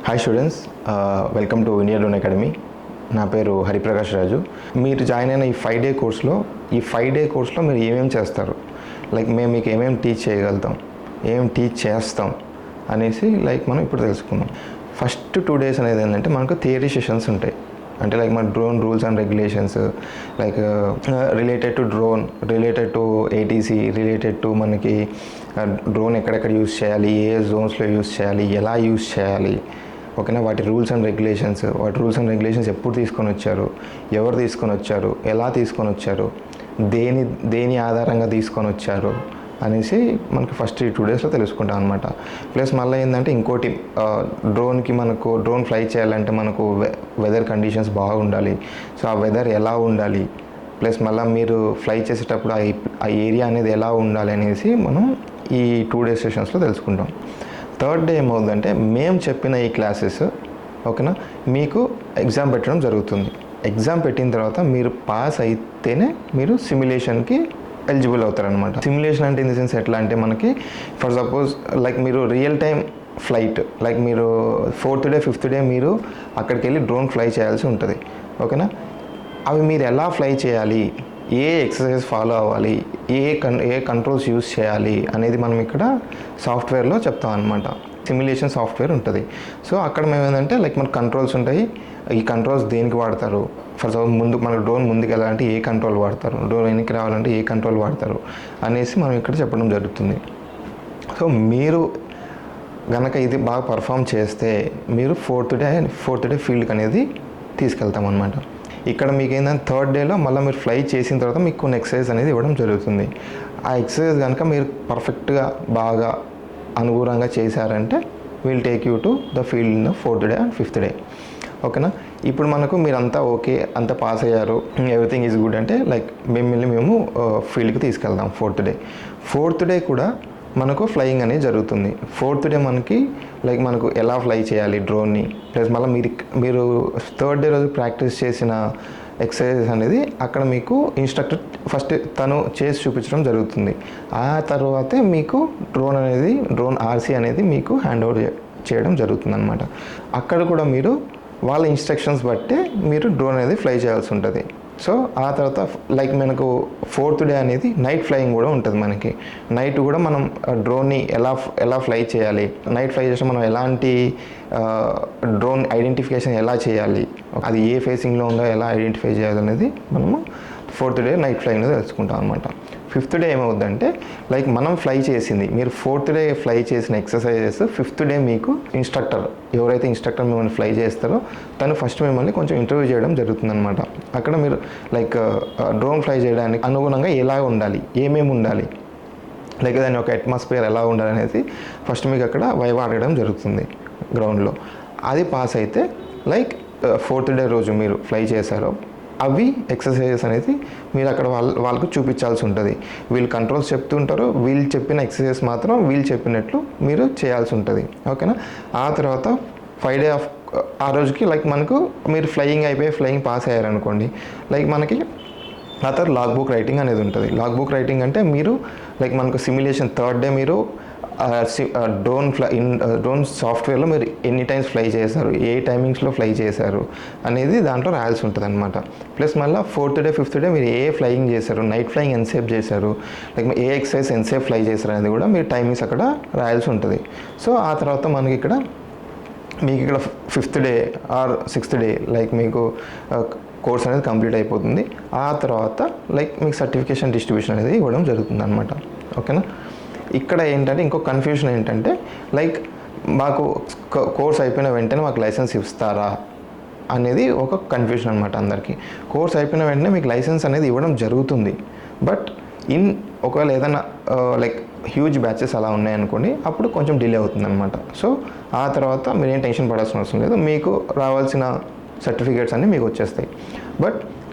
Hi students, welcome to Indian drone academy. నా పేరు హరిప్రకాష్ రాజు. మీరు జాయిన్ అయిన ఈ 5-day కోర్స్లో మీరు ఏమేమి చేస్తారు, లైక్ మేము మీకు ఏమేమి టీచ్ చేయగలుగుతాం, ఏమేమి టీచ్ చేస్తాం అనేసి మనం ఇప్పుడు తెలుసుకుందాం. ఫస్ట్ 2 days అనేది ఏంటంటే మనకు థియరీ సెషన్స్ ఉంటాయి. అంటే మన drone rules and regulations, related to drone, related to ATC, related to మనకి డ్రోన్ ఎక్కడెక్కడ యూస్ చేయాలి, ఏ జోన్స్లో యూస్ చేయాలి, ఎలా యూస్ చేయాలి, ఓకేనా, వాటి రూల్స్ అండ్ రెగ్యులేషన్స్ ఎప్పుడు తీసుకొని వచ్చారు, ఎవరు తీసుకొని వచ్చారు, ఎలా తీసుకొని వచ్చారు, దేని ఆధారంగా తీసుకొని వచ్చారు అనేసి మనకి ఫస్ట్ 2 daysలో తెలుసుకుంటాం అనమాట. ప్లస్ మళ్ళీ ఏంటంటే ఇంకోటి, డ్రోన్ ఫ్లై చేయాలంటే మనకు వెదర్ కండిషన్స్ బాగుండాలి. సో ఆ వెదర్ ఎలా ఉండాలి, ప్లస్ మళ్ళీ మీరు ఫ్లై చేసేటప్పుడు ఆ ఏరియా అనేది ఎలా ఉండాలి అనేసి మనం ఈ 2 days సెషన్స్లో తెలుసుకుంటాం. 3rd day ఏమవుతుందంటే మేము చెప్పిన ఈ క్లాసెస్, ఓకేనా, మీకు ఎగ్జామ్ పెట్టడం జరుగుతుంది. ఎగ్జామ్ పెట్టిన తర్వాత మీరు పాస్ అయితేనే మీరు సిమ్యులేషన్కి ఎలిజిబుల్ అవుతారనమాట. సిమ్యులేషన్ అంటే ఇన్ ది సెన్స్ ఎట్లా అంటే మనకి ఫర్ సపోజ్ మీరు రియల్ టైం ఫ్లైట్, మీరు 4th day 5th day మీరు అక్కడికి వెళ్ళి డ్రోన్ ఫ్లై చేయాల్సి ఉంటుంది, ఓకేనా. అవి మీరు ఎలా ఫ్లై చేయాలి, ఏ ఎక్సర్సైజ్ ఫాలో అవ్వాలి, ఏ కంట్రోల్స్ యూస్ చేయాలి అనేది మనం ఇక్కడ సాఫ్ట్వేర్లో చెప్తాం అనమాట. సిమ్యులేషన్ సాఫ్ట్వేర్ ఉంటుంది. సో అక్కడ మేము ఏంటంటే మనకు కంట్రోల్స్ ఉంటాయి. ఈ కంట్రోల్స్ దేనికి వాడతారు, ఫర్ సపోజ్ మనకు డ్రోన్ ముందుకు వెళ్ళాలంటే ఏ కంట్రోల్ వాడతారు, డ్రోన్ వెనక్కి రావాలంటే ఏ కంట్రోల్ వాడతారు అనేసి మనం ఇక్కడ చెప్పడం జరుగుతుంది. సో మీరు గనక ఇది బాగా పర్ఫామ్ చేస్తే మీరు 4th day ఫీల్డ్కి అనేది తీసుకెళ్తాం అనమాట. ఇక్కడ మీకు ఏంటంటే 3rd dayలో మళ్ళీ మీరు ఫ్లై చేసిన తర్వాత మీకు కొన్ని ఎక్సర్సైజ్ అనేది ఇవ్వడం జరుగుతుంది. ఆ ఎక్సర్సైజ్ కనుక మీరు పర్ఫెక్ట్గా బాగా అనుగుణంగా చేశారంటే will take you to the field in the 4th day and 5th day, ఓకేనా. ఇప్పుడు మీరంతా ఓకే, అంతా పాస్ అయ్యారు, ఎవ్రీథింగ్ ఈజ్ గుడ్ అంటే మేము ఫీల్డ్కి తీసుకెళ్దాం 4th day కూడా మనకు ఫ్లయింగ్ అనేది జరుగుతుంది. 4th day మనకు ఎలా ఫ్లై చేయాలి డ్రోన్ని, ప్లస్ మళ్ళీ మీరు 3rd day రోజు ప్రాక్టీస్ చేసిన ఎక్సర్సైజెస్ అనేది అక్కడ మీకు ఇన్స్ట్రక్టర్ ఫస్ట్ తను చేసి చూపించడం జరుగుతుంది. ఆ తర్వాతే మీకు డ్రోన్ ఆర్సీ అనేది మీకు హ్యాండ్ ఓవర్ చేయడం జరుగుతుంది అనమాట. అక్కడ కూడా మీరు వాళ్ళ ఇన్స్ట్రక్షన్స్ బట్టే మీరు డ్రోన్ అనేది ఫ్లై చేయాల్సి ఉంటుంది. సో ఆ తర్వాత మనకు 4th day అనేది నైట్ ఫ్లయింగ్ కూడా ఉంటుంది. మనకి నైట్ కూడా మనం డ్రోన్ని ఎలా ఫ్లై చేయాలి, నైట్ ఫ్లై చేస్తే మనం ఎలాంటి డ్రోన్ ఐడెంటిఫికేషన్ ఎలా చేయాలి, అది ఏ ఫేసింగ్లో ఉందో ఎలా ఐడెంటిఫై చేయాలి అనేది మనము 4th day నైట్ ఫ్లయింగ్ తెలుసుకుంటాం అనమాట. 5th day ఏమవుతుందంటే మనం ఫ్లై చేసింది, మీరు 4th day ఫ్లై చేసిన ఎక్సర్సైజెస్ 5th day మీకు ఎవరైతే ఇన్స్ట్రక్టర్ మిమ్మల్ని ఫ్లై చేస్తారో తను ఫస్ట్ మిమ్మల్ని కొంచెం ఇంటర్వ్యూ చేయడం జరుగుతుంది అనమాట. అక్కడ మీరు డ్రోన్ ఫ్లై చేయడానికి అనుగుణంగా ఎలా ఉండాలి, ఏమేమి ఉండాలి, దాని ఒక అట్మాస్ఫియర్ ఎలా ఉండాలి అనేది ఫస్ట్ మీకు అక్కడ వైవా అడగడం జరుగుతుంది గ్రౌండ్లో. అది పాస్ అయితే 4th day రోజు మీరు ఫ్లై చేశారో అవి ఎక్సర్సైజెస్ అనేది మీరు అక్కడ వాళ్ళకు చూపించాల్సి ఉంటుంది. వీళ్ళు కంట్రోల్స్ చెప్తుంటారు, వీళ్ళు చెప్పిన ఎక్సర్సైజెస్ మాత్రం వీళ్ళు చెప్పినట్లు మీరు చేయాల్సి ఉంటుంది, ఓకేనా. ఆ తర్వాత 5 day ఆ రోజుకి మనకు మీరు ఫ్లయింగ్ పాస్ అయ్యారనుకోండి, మనకి ఆ తర్వాత లాగ్ బుక్ రైటింగ్ అనేది ఉంటుంది. లాగ్ బుక్ రైటింగ్ అంటే మీరు మనకు సిమ్యులేషన్ 3rd day మీరు డ్రోన్ సాఫ్ట్వేర్లో మీరు ఎన్ని టైమ్స్ ఫ్లై చేశారు, ఏ టైమింగ్స్లో ఫ్లై చేశారు అనేది దాంట్లో రాయాల్సి ఉంటుంది అనమాట. ప్లస్ మళ్ళీ 4th day 5th day మీరు ఏ ఫ్లయింగ్ చేశారు, నైట్ ఫ్లయింగ్ ఎంతసేపు చేశారు, ఏ ఎక్సర్సైజ్ ఎంతసేపు ఫ్లై చేశారు అనేది కూడా మీరు టైమింగ్స్ అక్కడ రాయాల్సి ఉంటుంది. సో ఆ తర్వాత మీకు ఇక్కడ 5th day or 6th day మీకు కోర్స్ అనేది కంప్లీట్ అయిపోతుంది. ఆ తర్వాత మీకు సర్టిఫికేషన్ డిస్ట్రిబ్యూషన్ అనేది ఇవ్వడం జరుగుతుంది అనమాట, ఓకేనా. ఇక్కడ ఏంటంటే ఇంకో కన్ఫ్యూజన్ ఏంటంటే మాకు కోర్స్ అయిపోయిన వెంటనే మాకు లైసెన్స్ ఇస్తారా అనేది ఒక కన్ఫ్యూజన్ అనమాట అందరికీ. కోర్స్ అయిపోయిన వెంటనే మీకు లైసెన్స్ అనేది ఇవ్వడం జరుగుతుంది. బట్ ఒకవేళ ఏదైనా హ్యూజ్ బ్యాచెస్ అలా ఉన్నాయనుకోండి, అప్పుడు కొంచెం డిలే అవుతుంది అనమాట. సో ఆ తర్వాత మీరేం టెన్షన్ పడాల్సిన అవసరం లేదు, మీకు రావాల్సిన సర్టిఫికేట్స్ అన్నీ మీకు వచ్చేస్తాయి.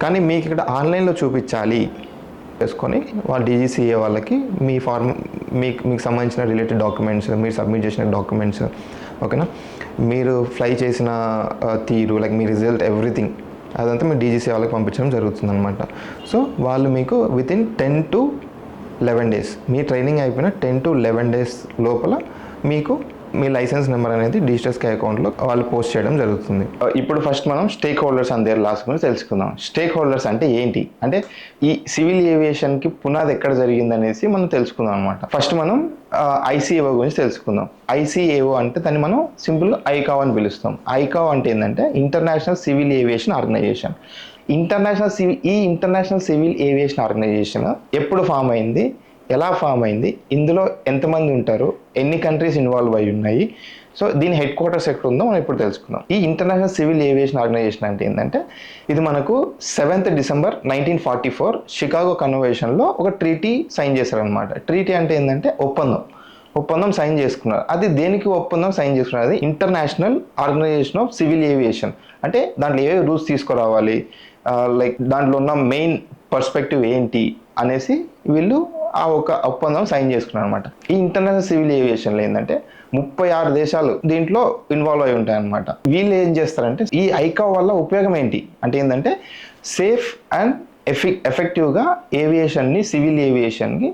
కానీ మీకు ఇక్కడ ఆన్లైన్లో చూపించాలి చేసుకొని వాళ్ళు డీజీసీఏ వాళ్ళకి మీకు సంబంధించిన రిలేటెడ్ డాక్యుమెంట్స్, మీరు సబ్మిట్ చేసిన డాక్యుమెంట్స్, ఓకేనా, మీరు ఫ్లై చేసిన తీరు, మీ రిజల్ట్, ఎవ్రీథింగ్ అదంతా మీరు డీజీసీఏ వాళ్ళకి పంపించడం జరుగుతుంది అనమాట. సో వాళ్ళు మీకు వితిన్ 10 to 11 days మీ ట్రైనింగ్ అయిపోయిన 10 to 11 days లోపల మీకు మీ లైసెన్స్ నెంబర్ అనేది డిజిటల్ స్కై అకౌంట్లో వాళ్ళు పోస్ట్ చేయడం జరుగుతుంది. ఇప్పుడు ఫస్ట్ మనం stakeholders and their laws గురించి తెలుసుకుందాం. స్టేక్ హోల్డర్స్ అంటే ఏంటి అంటే ఈ సివిల్ ఏవియేషన్కి పునాది ఎక్కడ జరిగింది అనేసి మనం తెలుసుకుందాం అనమాట. ఫస్ట్ మనం ఐసీఏఓ గురించి తెలుసుకుందాం. ఐసీఏఓ అంటే దాన్ని మనం సింపుల్ ఐకావ్ అని పిలుస్తాం. ఐకావ్ అంటే ఏంటంటే international civil aviation organization. International civil aviation organization ఎప్పుడు ఫామ్ అయింది, ఎలా ఫామ్ అయింది, ఇందులో ఎంతమంది ఉంటారు, ఎన్ని కంట్రీస్ ఇన్వాల్వ్ అయి ఉన్నాయి, సో దీని హెడ్ క్వార్టర్స్ ఎక్కడ ఉందో మనం ఇప్పుడు తెలుసుకుందాం. ఈ ఇంటర్నేషనల్ సివిల్ ఏవియేషన్ ఆర్గనైజేషన్ అంటే ఏంటంటే ఇది మనకు 7th December 1944 షికాగో కన్వెన్షన్లో ఒక ట్రీటీ సైన్ చేశారనమాట. ట్రీటీ అంటే ఏంటంటే ఒప్పందం సైన్ చేసుకున్నారు. అది దేనికి ఒప్పందం సైన్ చేసుకున్నారు? అది international organization of civil aviation. అంటే దాంట్లో ఏవే రూల్స్ తీసుకురావాలి, లైక్ దాంట్లో ఉన్న మెయిన్ పర్స్పెక్టివ్ ఏంటి అనేసి వీళ్ళు ఆ ఒక ఒప్పందం సైన్ చేసుకున్నారు అనమాట. ఈ ఇంటర్నేషనల్ సివిల్ ఏవియేషన్లో ఏంటంటే 36 దేశాలు దీంట్లో ఇన్వాల్వ్ అయి ఉంటాయి అనమాట. వీళ్ళు ఏం చేస్తారంటే ఈ ఐకావ్ వల్ల ఉపయోగం ఏంటి అంటే ఏంటంటే సేఫ్ అండ్ ఎఫెక్టివ్గా ఏవియేషన్ని, సివిల్ ఏవియేషన్కి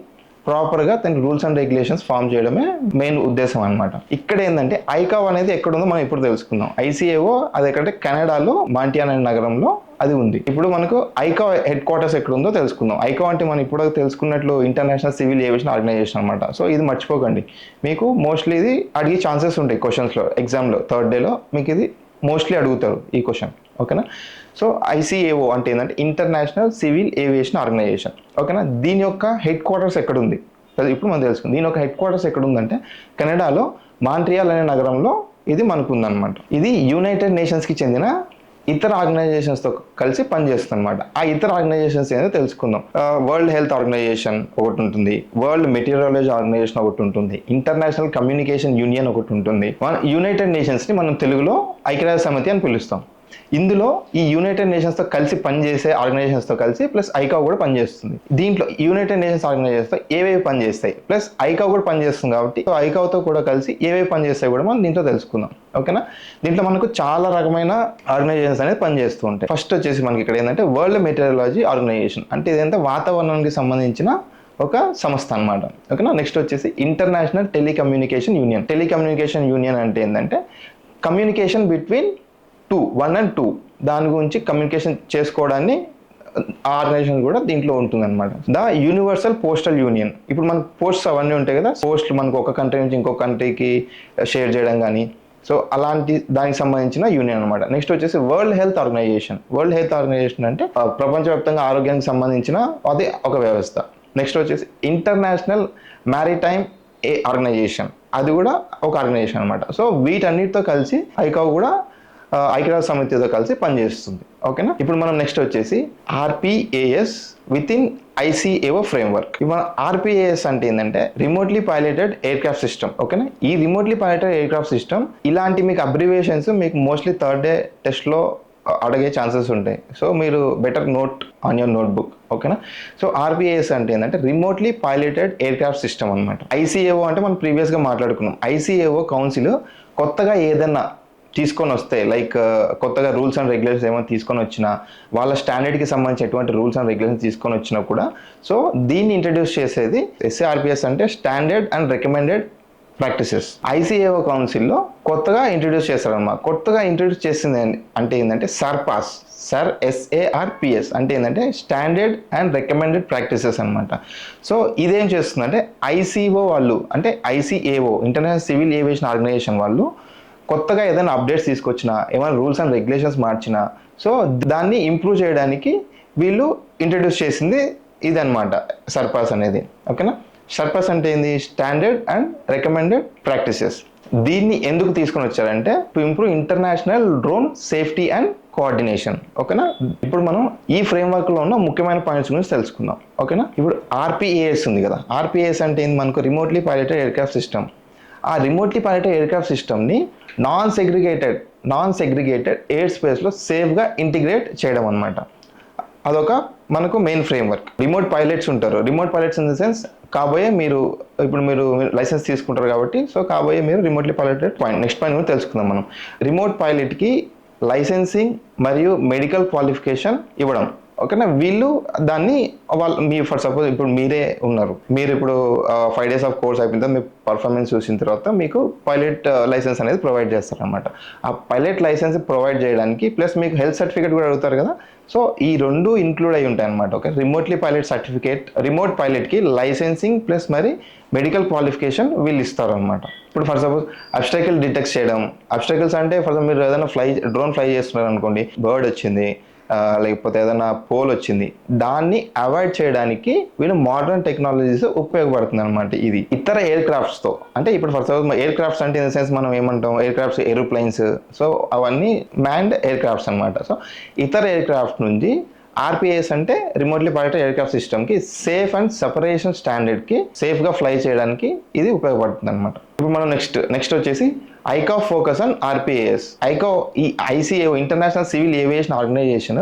ప్రాపర్గా దాని రూల్స్ అండ్ రెగ్యులేషన్స్ ఫామ్ చేయడమే మెయిన్ ఉద్దేశం అనమాట. ఇక్కడ ఏంటంటే ఐకావ్ అనేది ఎక్కడుందో మనం ఇప్పుడు తెలుసుకుందాం. ఐసీఏఓ అది ఎక్కడంటే కెనడాలో మాంటియానా అనే నగరంలో అది ఉంది. ఇప్పుడు మనకు ఐకావ్ హెడ్ క్వార్టర్స్ ఎక్కడ ఉందో తెలుసుకుందాం. ఐకావ్ అంటే మనం ఇప్పుడు తెలుసుకున్నట్లు ఇంటర్నేషనల్ సివిల్ ఏవియేషన్ ఆర్గనైజేషన్ అనమాట. సో ఇది మర్చిపోకండి, మీకు మోస్ట్లీ ఇది అడిగే ఛాన్సెస్ ఉంటాయి క్వశ్చన్స్లో, ఎగ్జామ్లో 3rd Dayలో మీకు ఇది మోస్ట్లీ అడుగుతారు ఈ క్వశ్చన్. ఓకేనా? సో ఐసీఏఓ అంటే ఏంటంటే ఇంటర్నేషనల్ సివిల్ ఏవియేషన్ ఆర్గనైజేషన్. ఓకేనా? దీని యొక్క హెడ్ క్వార్టర్స్ ఎక్కడుంది ఇప్పుడు మనం తెలుసుకుందాం. దీని యొక్క హెడ్ క్వార్టర్స్ ఎక్కడుందంటే కెనడాలో మాంట్రియాల్ అనే నగరంలో ఇది మనకు ఉందన్నమాట. ఇది యునైటెడ్ నేషన్స్కి చెందిన ఇతర ఆర్గనైజేషన్స్తో కలిసి పనిచేస్తుంది అనమాట. ఆ ఇతర ఆర్గనైజేషన్స్ ఏదో తెలుసుకుందాం. వరల్డ్ హెల్త్ ఆర్గనైజేషన్ ఒకటి ఉంటుంది, వరల్డ్ మెటీరియాలజీ ఆర్గనైజేషన్ ఒకటి ఉంటుంది, ఇంటర్నేషనల్ కమ్యూనికేషన్ యూనియన్ ఒకటి ఉంటుంది. యునైటెడ్ నేషన్స్ని మనం తెలుగులో ఐక్యరాజ్య సమితి అని పిలుస్తాం. ఇందులో ఈ యునైటెడ్ నేషన్స్తో కలిసి పనిచేసే ఆర్గనైజేషన్స్తో కలిసి ప్లస్ ఐకావ్ కూడా పనిచేస్తుంది. దీంట్లో యునైటెడ్ నేషన్స్ ఆర్గనైజేషన్స్తో ఏవేవి పనిచేస్తాయి ప్లస్ ఐకావ్ కూడా పనిచేస్తుంది కాబట్టి ఐకావ్తో కూడా కలిసి ఏవేవి పనిచేస్తాయి కూడా మనం దీంట్లో తెలుసుకుందాం. ఓకేనా? దీంట్లో మనకు చాలా రకమైన ఆర్గనైజేషన్స్ అనేది పనిచేస్తూ ఉంటాయి. ఫస్ట్ వచ్చేసి మనకి ఇక్కడ ఏంటంటే వరల్డ్ మెటీరియాలజీ ఆర్గనైజేషన్ అంటే ఇదంతా వాతావరణానికి సంబంధించిన ఒక సంస్థ అనమాట. ఓకేనా? నెక్స్ట్ వచ్చేసి ఇంటర్నేషనల్ టెలికమ్యూనికేషన్ యూనియన్ అంటే ఏంటంటే కమ్యూనికేషన్ బిట్వీన్ 1 and 2 దాని గురించి కమ్యూనికేషన్ చేసుకోవడాన్ని ఆర్గనైజేషన్ కూడా దీంట్లో ఉంటుంది అనమాట. ద యూనివర్సల్ పోస్టల్ యూనియన్, ఇప్పుడు మనకు పోస్ట్స్ అవన్నీ ఉంటాయి కదా, పోస్ట్లు మనకు ఒక కంట్రీ నుంచి ఇంకొక కంట్రీకి షేర్ చేయడం కానీ, సో అలాంటి దానికి సంబంధించిన యూనియన్ అనమాట. నెక్స్ట్ వచ్చేసి వరల్డ్ హెల్త్ ఆర్గనైజేషన్ అంటే ప్రపంచవ్యాప్తంగా ఆరోగ్యానికి సంబంధించిన అది ఒక వ్యవస్థ. నెక్స్ట్ వచ్చేసి ఇంటర్నేషనల్ మ్యారిటైమ్ ఆర్గనైజేషన్, అది కూడా ఒక ఆర్గనైజేషన్ అనమాట. సో వీటన్నిటితో కలిసి ఐకావ్ కూడా ఐక్యరాజ్య సమితితో కలిసి పనిచేస్తుంది. ఓకేనా? ఇప్పుడు మనం నెక్స్ట్ వచ్చేసి ఆర్పిఏఎస్ విత్ ఇన్ ఐసీఏఓ ఫ్రేమ్వర్క్. ఇప్పుడు మన ఆర్పిఏఎస్ అంటే ఏంటంటే remotely piloted air craft system. ఓకేనా? ఈ remotely piloted air craft system ఇలాంటి మీకు అబ్రివేషన్స్ మీకు మోస్ట్లీ 3rd Day టెస్ట్లో అడిగే ఛాన్సెస్ ఉంటాయి. సో మీరు better note on your notebook. ఓకేనా? సో ఆర్పిఏఎస్ అంటే ఏంటంటే remotely piloted air craft system అనమాట. ఐసీఏఓ అంటే మనం ప్రీవియస్గా మాట్లాడుకున్నాం. ఐసీఏఓ కౌన్సిల్ కొత్తగా ఏదన్నా తీసుకొని వస్తే లైక్ కొత్తగా రూల్స్ అండ్ రెగ్యులేషన్స్ ఏమైనా తీసుకొని వచ్చినా, వాళ్ళ స్టాండర్డ్కి సంబంధించి ఎటువంటి రూల్స్ అండ్ రెగ్యులేషన్స్ తీసుకొని వచ్చినా కూడా సో దీన్ని ఇంట్రడ్యూస్ చేసేది ఎస్ఏఆర్పిఎస్ అంటే standard and recommended practices. ICAO కౌన్సిల్లో కొత్తగా ఇంట్రడ్యూస్ చేస్తారన్నమాట. కొత్తగా ఇంట్రడ్యూస్ చేసింది అంటే ఏంటంటే SARPS అంటే ఏంటంటే స్టాండర్డ్ అండ్ రికమెండెడ్ ప్రాక్టీసెస్ అనమాట. సో ఇదేం చేస్తుందంటే ఐసీఓ వాళ్ళు అంటే ICAO international civil aviation organization వాళ్ళు కొత్తగా ఏదైనా అప్డేట్స్ తీసుకొచ్చినా, ఏమైనా రూల్స్ అండ్ రెగ్యులేషన్స్ మార్చినా సో దాన్ని ఇంప్రూవ్ చేయడానికి వీళ్ళు ఇంట్రడ్యూస్ చేసింది ఇదనమాట సర్పాస్ అనేది. ఓకేనా? సర్పాస్ అంటే ఏంది? Standard and recommended practices. దీన్ని ఎందుకు తీసుకొని వచ్చారంటే to improve international drone safety and coordination. ఓకేనా? ఇప్పుడు మనం ఈ ఫ్రేమ్వర్క్లో ఉన్న ముఖ్యమైన పాయింట్స్ గురించి తెలుసుకుందాం. ఓకేనా? ఇప్పుడు ఆర్పిఏఎస్ ఉంది కదా, ఆర్పిఏఎస్ అంటే ఏంది? మనకు remotely piloted air craft system. ఆ రిమోట్లీ పైలటెడ్ ఎయిర్ క్రాఫ్ట్ సిస్టమ్ని నాన్ సెగ్రిగేటెడ్ ఎయిర్ స్పేస్లో సేఫ్గా ఇంటిగ్రేట్ చేయడం అనమాట. అదొక మనకు మెయిన్ ఫ్రేమ్వర్క్. రిమోట్ పైలట్స్ ఉంటారు. Remote pilots in the sense కాబోయే మీరు లైసెన్స్ తీసుకుంటారు కాబట్టి సో కాబోయే మీరు రిమోట్లీ పైలటెడ్ నెక్స్ట్ పాయింట్ కూడా తెలుసుకుందాం మనం. రిమోట్ పైలట్కి లైసెన్సింగ్ మరియు మెడికల్ క్వాలిఫికేషన్ ఇవ్వడం. ఓకేనా. వీళ్ళు దాన్ని మీ ఫర్ సపోజ్ ఇప్పుడు మీరే ఉన్నారు, మీరు ఇప్పుడు 5 days ఆఫ్ కోర్స్ అయిపోయిన తర్వాత మీ పర్ఫార్మెన్స్ చూసిన తర్వాత మీకు పైలట్ లైసెన్స్ అనేది ప్రొవైడ్ చేస్తారనమాట. ఆ పైలట్ లైసెన్స్ ప్రొవైడ్ చేయడానికి ప్లస్ మీకు హెల్త్ సర్టిఫికేట్ కూడా అడుగుతారు కదా, సో ఈ రెండు ఇంక్లూడ్ అయి ఉంటాయి అనమాట. Okay, remotely pilot certificate, remote పైలట్కి లైసెన్సింగ్ ప్లస్ మరి మెడికల్ క్వాలిఫికేషన్ వీళ్ళు ఇస్తారు అనమాట. ఇప్పుడు ఫర్ సపోజ్ అబ్స్టాకిల్ డిటెక్ట్ చేయడం, అబ్స్టాకిల్స్ అంటే ఫర్ సపోజ్ మీరు ఏదైనా డ్రోన్ ఫ్లై చేస్తున్నారు అనుకోండి, బర్డ్ వచ్చింది లేకపోతే ఏదైనా పోల్ వచ్చింది, దాన్ని అవాయిడ్ చేయడానికి వీళ్ళు మోడర్న్ టెక్నాలజీస్ ఉపయోగపడుతుంది అనమాట. ఇది ఇతర ఎయిర్ క్రాఫ్ట్స్తో, అంటే ఇప్పుడు ఫర్ సపోజ్ ఎయిర్ క్రాఫ్ట్స్ అంటే ఇన్ ద సెన్స్ మనం ఏమంటాం, ఎయిర్ క్రాఫ్ట్స్ ఏరోప్లైన్స్, సో అవన్నీ మ్యాన్డ్ ఎయిర్ క్రాఫ్ట్స్ అనమాట. సో ఇతర ఎయిర్ క్రాఫ్ట్ నుంచి ఆర్పిఎస్ అంటే రిమోట్లీ పైలటెడ్ ఎయిర్ క్రాఫ్ట్ సిస్టమ్కి సేఫ్ అండ్ సెపరేషన్ స్టాండర్డ్కి సేఫ్గా ఫ్లై చేయడానికి ఇది ఉపయోగపడుతుంది అనమాట. ఇప్పుడు మనం నెక్స్ట్ వచ్చేసి ఐకా ఫోకస్ ఆన్ ఆర్పిఏఎస్. ఐకా ఈ ICAO international civil aviation organization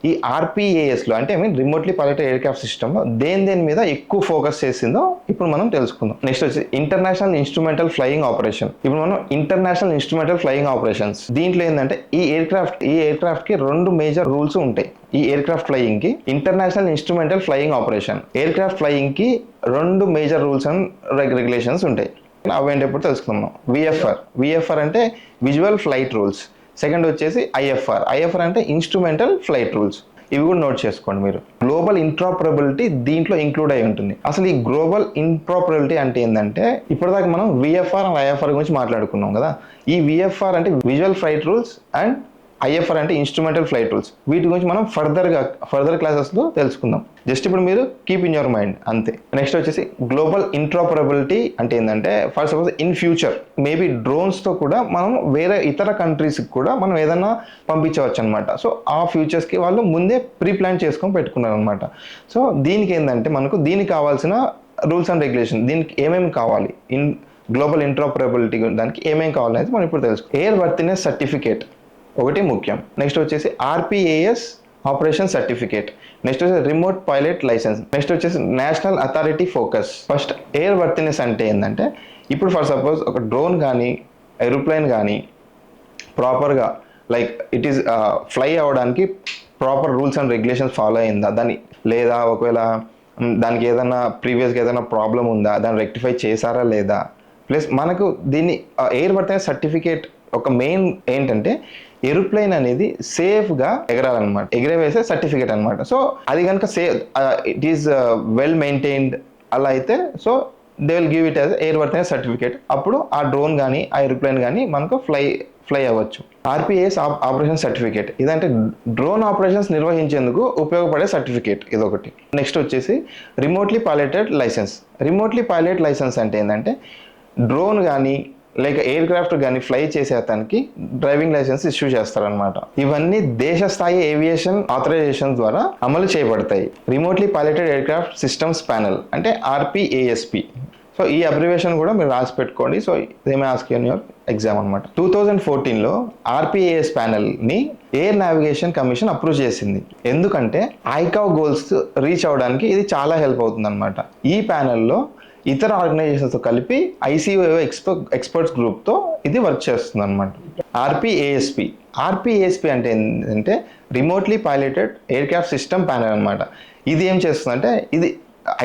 ఈ ఆర్పిఏఎస్లో అంటే రిమోట్లీ పైలటెడ్ ఎయిర్ క్రాఫ్ట్ సిస్టమ్లో దేని మీద ఎక్కువ ఫోకస్ చేసిందో ఇప్పుడు మనం తెలుసుకుందాం. నెక్స్ట్ వచ్చి ఇంటర్నేషనల్ ఇన్స్ట్రుమెంటల్ ఫ్లయింగ్ ఆపరేషన్. ఇప్పుడు మనం ఇంటర్నేషనల్ ఇన్స్ట్రుమెంటల్ ఫ్లయింగ్ ఆపరేషన్స్ దీంట్లో ఏంటంటే ఈ ఎయిర్ క్రాఫ్ట్కి 2 మేజర్ రూల్స్ ఉంటాయి. ఈ ఎయిర్ క్రాఫ్ట్ ఫ్లయింగ్ కి international instrumental flying operation air craft flying కి 2 మేజర్ రూల్స్ అండ్ రెగ్యులేషన్స్ ఉంటాయి. అవేంటప్పుడు తెలుసుకుందాం. విఎఫ్ఆర్ అంటే విజువల్ ఫ్లైట్ రూల్స్. సెకండ్ వచ్చేసి ఐఎఫ్ఆర్ అంటే ఇన్స్ట్రుమెంటల్ ఫ్లైట్ రూల్స్. ఇవి కూడా నోట్ చేసుకోండి మీరు. గ్లోబల్ ఇంట్రాపరబిలిటీ దీంట్లో ఇంక్లూడ్ అయి ఉంటుంది. అసలు ఈ గ్లోబల్ ఇంట్రాపరబిలిటీ అంటే ఏంటంటే, ఇప్పటిదాకా మనం విఎఫ్ఆర్ అండ్ ఐఎఫ్ఆర్ గురించి మాట్లాడుకున్నాం కదా. ఈ విఎఫ్ఆర్ అంటే visual flight rules and IFR అంటే ఇన్స్ట్రుమెంటల్ ఫ్లైట్ రూల్స్. వీటి గురించి మనం ఫర్దర్ క్లాసెస్లో తెలుసుకుందాం. జస్ట్ ఇప్పుడు మీరు కీప్ ఇన్ యువర్ మైండ్ అంతే. నెక్స్ట్ వచ్చేసి గ్లోబల్ ఇంట్రాపరబిలిటీ అంటే ఏంటంటే, for suppose in future maybe డ్రోన్స్తో కూడా మనం వేరే ఇతర కంట్రీస్కి కూడా మనం ఏదైనా పంపించవచ్చు అనమాట. సో ఆ ఫ్యూచర్స్కి వాళ్ళు ముందే ప్రీ ప్లాన్ చేసుకొని పెట్టుకున్నారు అనమాట. సో దీనికి ఏంటంటే దీనికి కావాల్సిన రూల్స్ అండ్ రెగ్యులేషన్, దీనికి ఏమేమి కావాలి, గ్లోబల్ ఇంట్రాపరబిలిటీ దానికి ఏమేమి కావాలనేది మనం ఇప్పుడు తెలుసుకో. ఎయిర్ వర్తినెస్ సర్టిఫికేట్ ఒకటి ముఖ్యం. నెక్స్ట్ వచ్చేసి ఆర్పిఏఎస్ ఆపరేషన్ సర్టిఫికేట్. నెక్స్ట్ వచ్చేసి రిమోట్ పైలట్ లైసెన్స్. నెక్స్ట్ వచ్చేసి national authority focus. First air worthiness అంటే ఏంటంటే, ఇప్పుడు ఫర్ సపోజ్ ఒక డ్రోన్ కానీ ఏరోప్లేన్ కానీ ప్రాపర్గా లైక్ ఇట్ ఈస్ ఫ్లై అవ్వడానికి proper rules and regulations follow అయిందా దాన్ని, లేదా ఒకవేళ దానికి ఏదైనా ప్రీవియస్గా ఏదైనా ప్రాబ్లం ఉందా, దాన్ని రెక్టిఫై చేశారా లేదా. ప్లస్ మనకు దీన్ని ఎయిర్ వర్తినెస్ సర్టిఫికేట్ ఒక మెయిన్ ఏంటంటే, ఏరోప్లేన్ అనేది సేఫ్గా ఎగరాలన్నమాట, ఎగిరవేసే సర్టిఫికేట్ అనమాట. సో అది కనుక ఇట్ ఈస్ వెల్ మెయింటైన్డ్ అలా అయితే, so they will give it as air worthiness certificate. అప్పుడు ఆ డ్రోన్ కానీ ఆ ఏరోప్లేన్ కానీ మనకు ఫ్లై అవ్వచ్చు. ఆర్పిఎస్ ఆపరేషన్ సర్టిఫికేట్ ఇదంటే డ్రోన్ ఆపరేషన్స్ నిర్వహించేందుకు ఉపయోగపడే సర్టిఫికేట్ ఇదొకటి. నెక్స్ట్ వచ్చేసి remotely piloted licence. Remotely pilot licence అంటే ఏంటంటే, డ్రోన్ కానీ లేక ఎయిర్ క్రాఫ్ట్ కానీ ఫ్లై చేసే అతనికి డ్రైవింగ్ లైసెన్స్ ఇష్యూ చేస్తారనమాట. ఇవన్నీ దేశ స్థాయి ఏవియేషన్ ఆథరైజేషన్ ద్వారా అమలు చేయబడతాయి. Remotely piloted air craft systems panel అంటే ఆర్పిఏఎస్పి. సో ఈ అబ్రివేషన్ కూడా మీరు రాసి పెట్టుకోండి. So they may ask in your exam అనమాట. 2014లో ఆర్పిఏఎస్ ప్యానెల్ని ఎయిర్ నావిగేషన్ కమిషన్ అప్రూవ్ చేసింది. ఎందుకంటే ఐకా గోల్స్ రీచ్ అవ్వడానికి ఇది చాలా హెల్ప్ అవుతుంది అనమాట. ఈ ప్యానెల్లో ఇతర ఆర్గనైజేషన్స్తో కలిపి ఐసిఓ ఎక్స్పర్ట్స్ గ్రూప్తో ఇది వర్క్ చేస్తుంది అనమాట. ఆర్పిఏఎస్పి అంటే ఏంటంటే remotely piloted air craft system panel అనమాట. ఇది ఏం చేస్తుందంటే, ఇది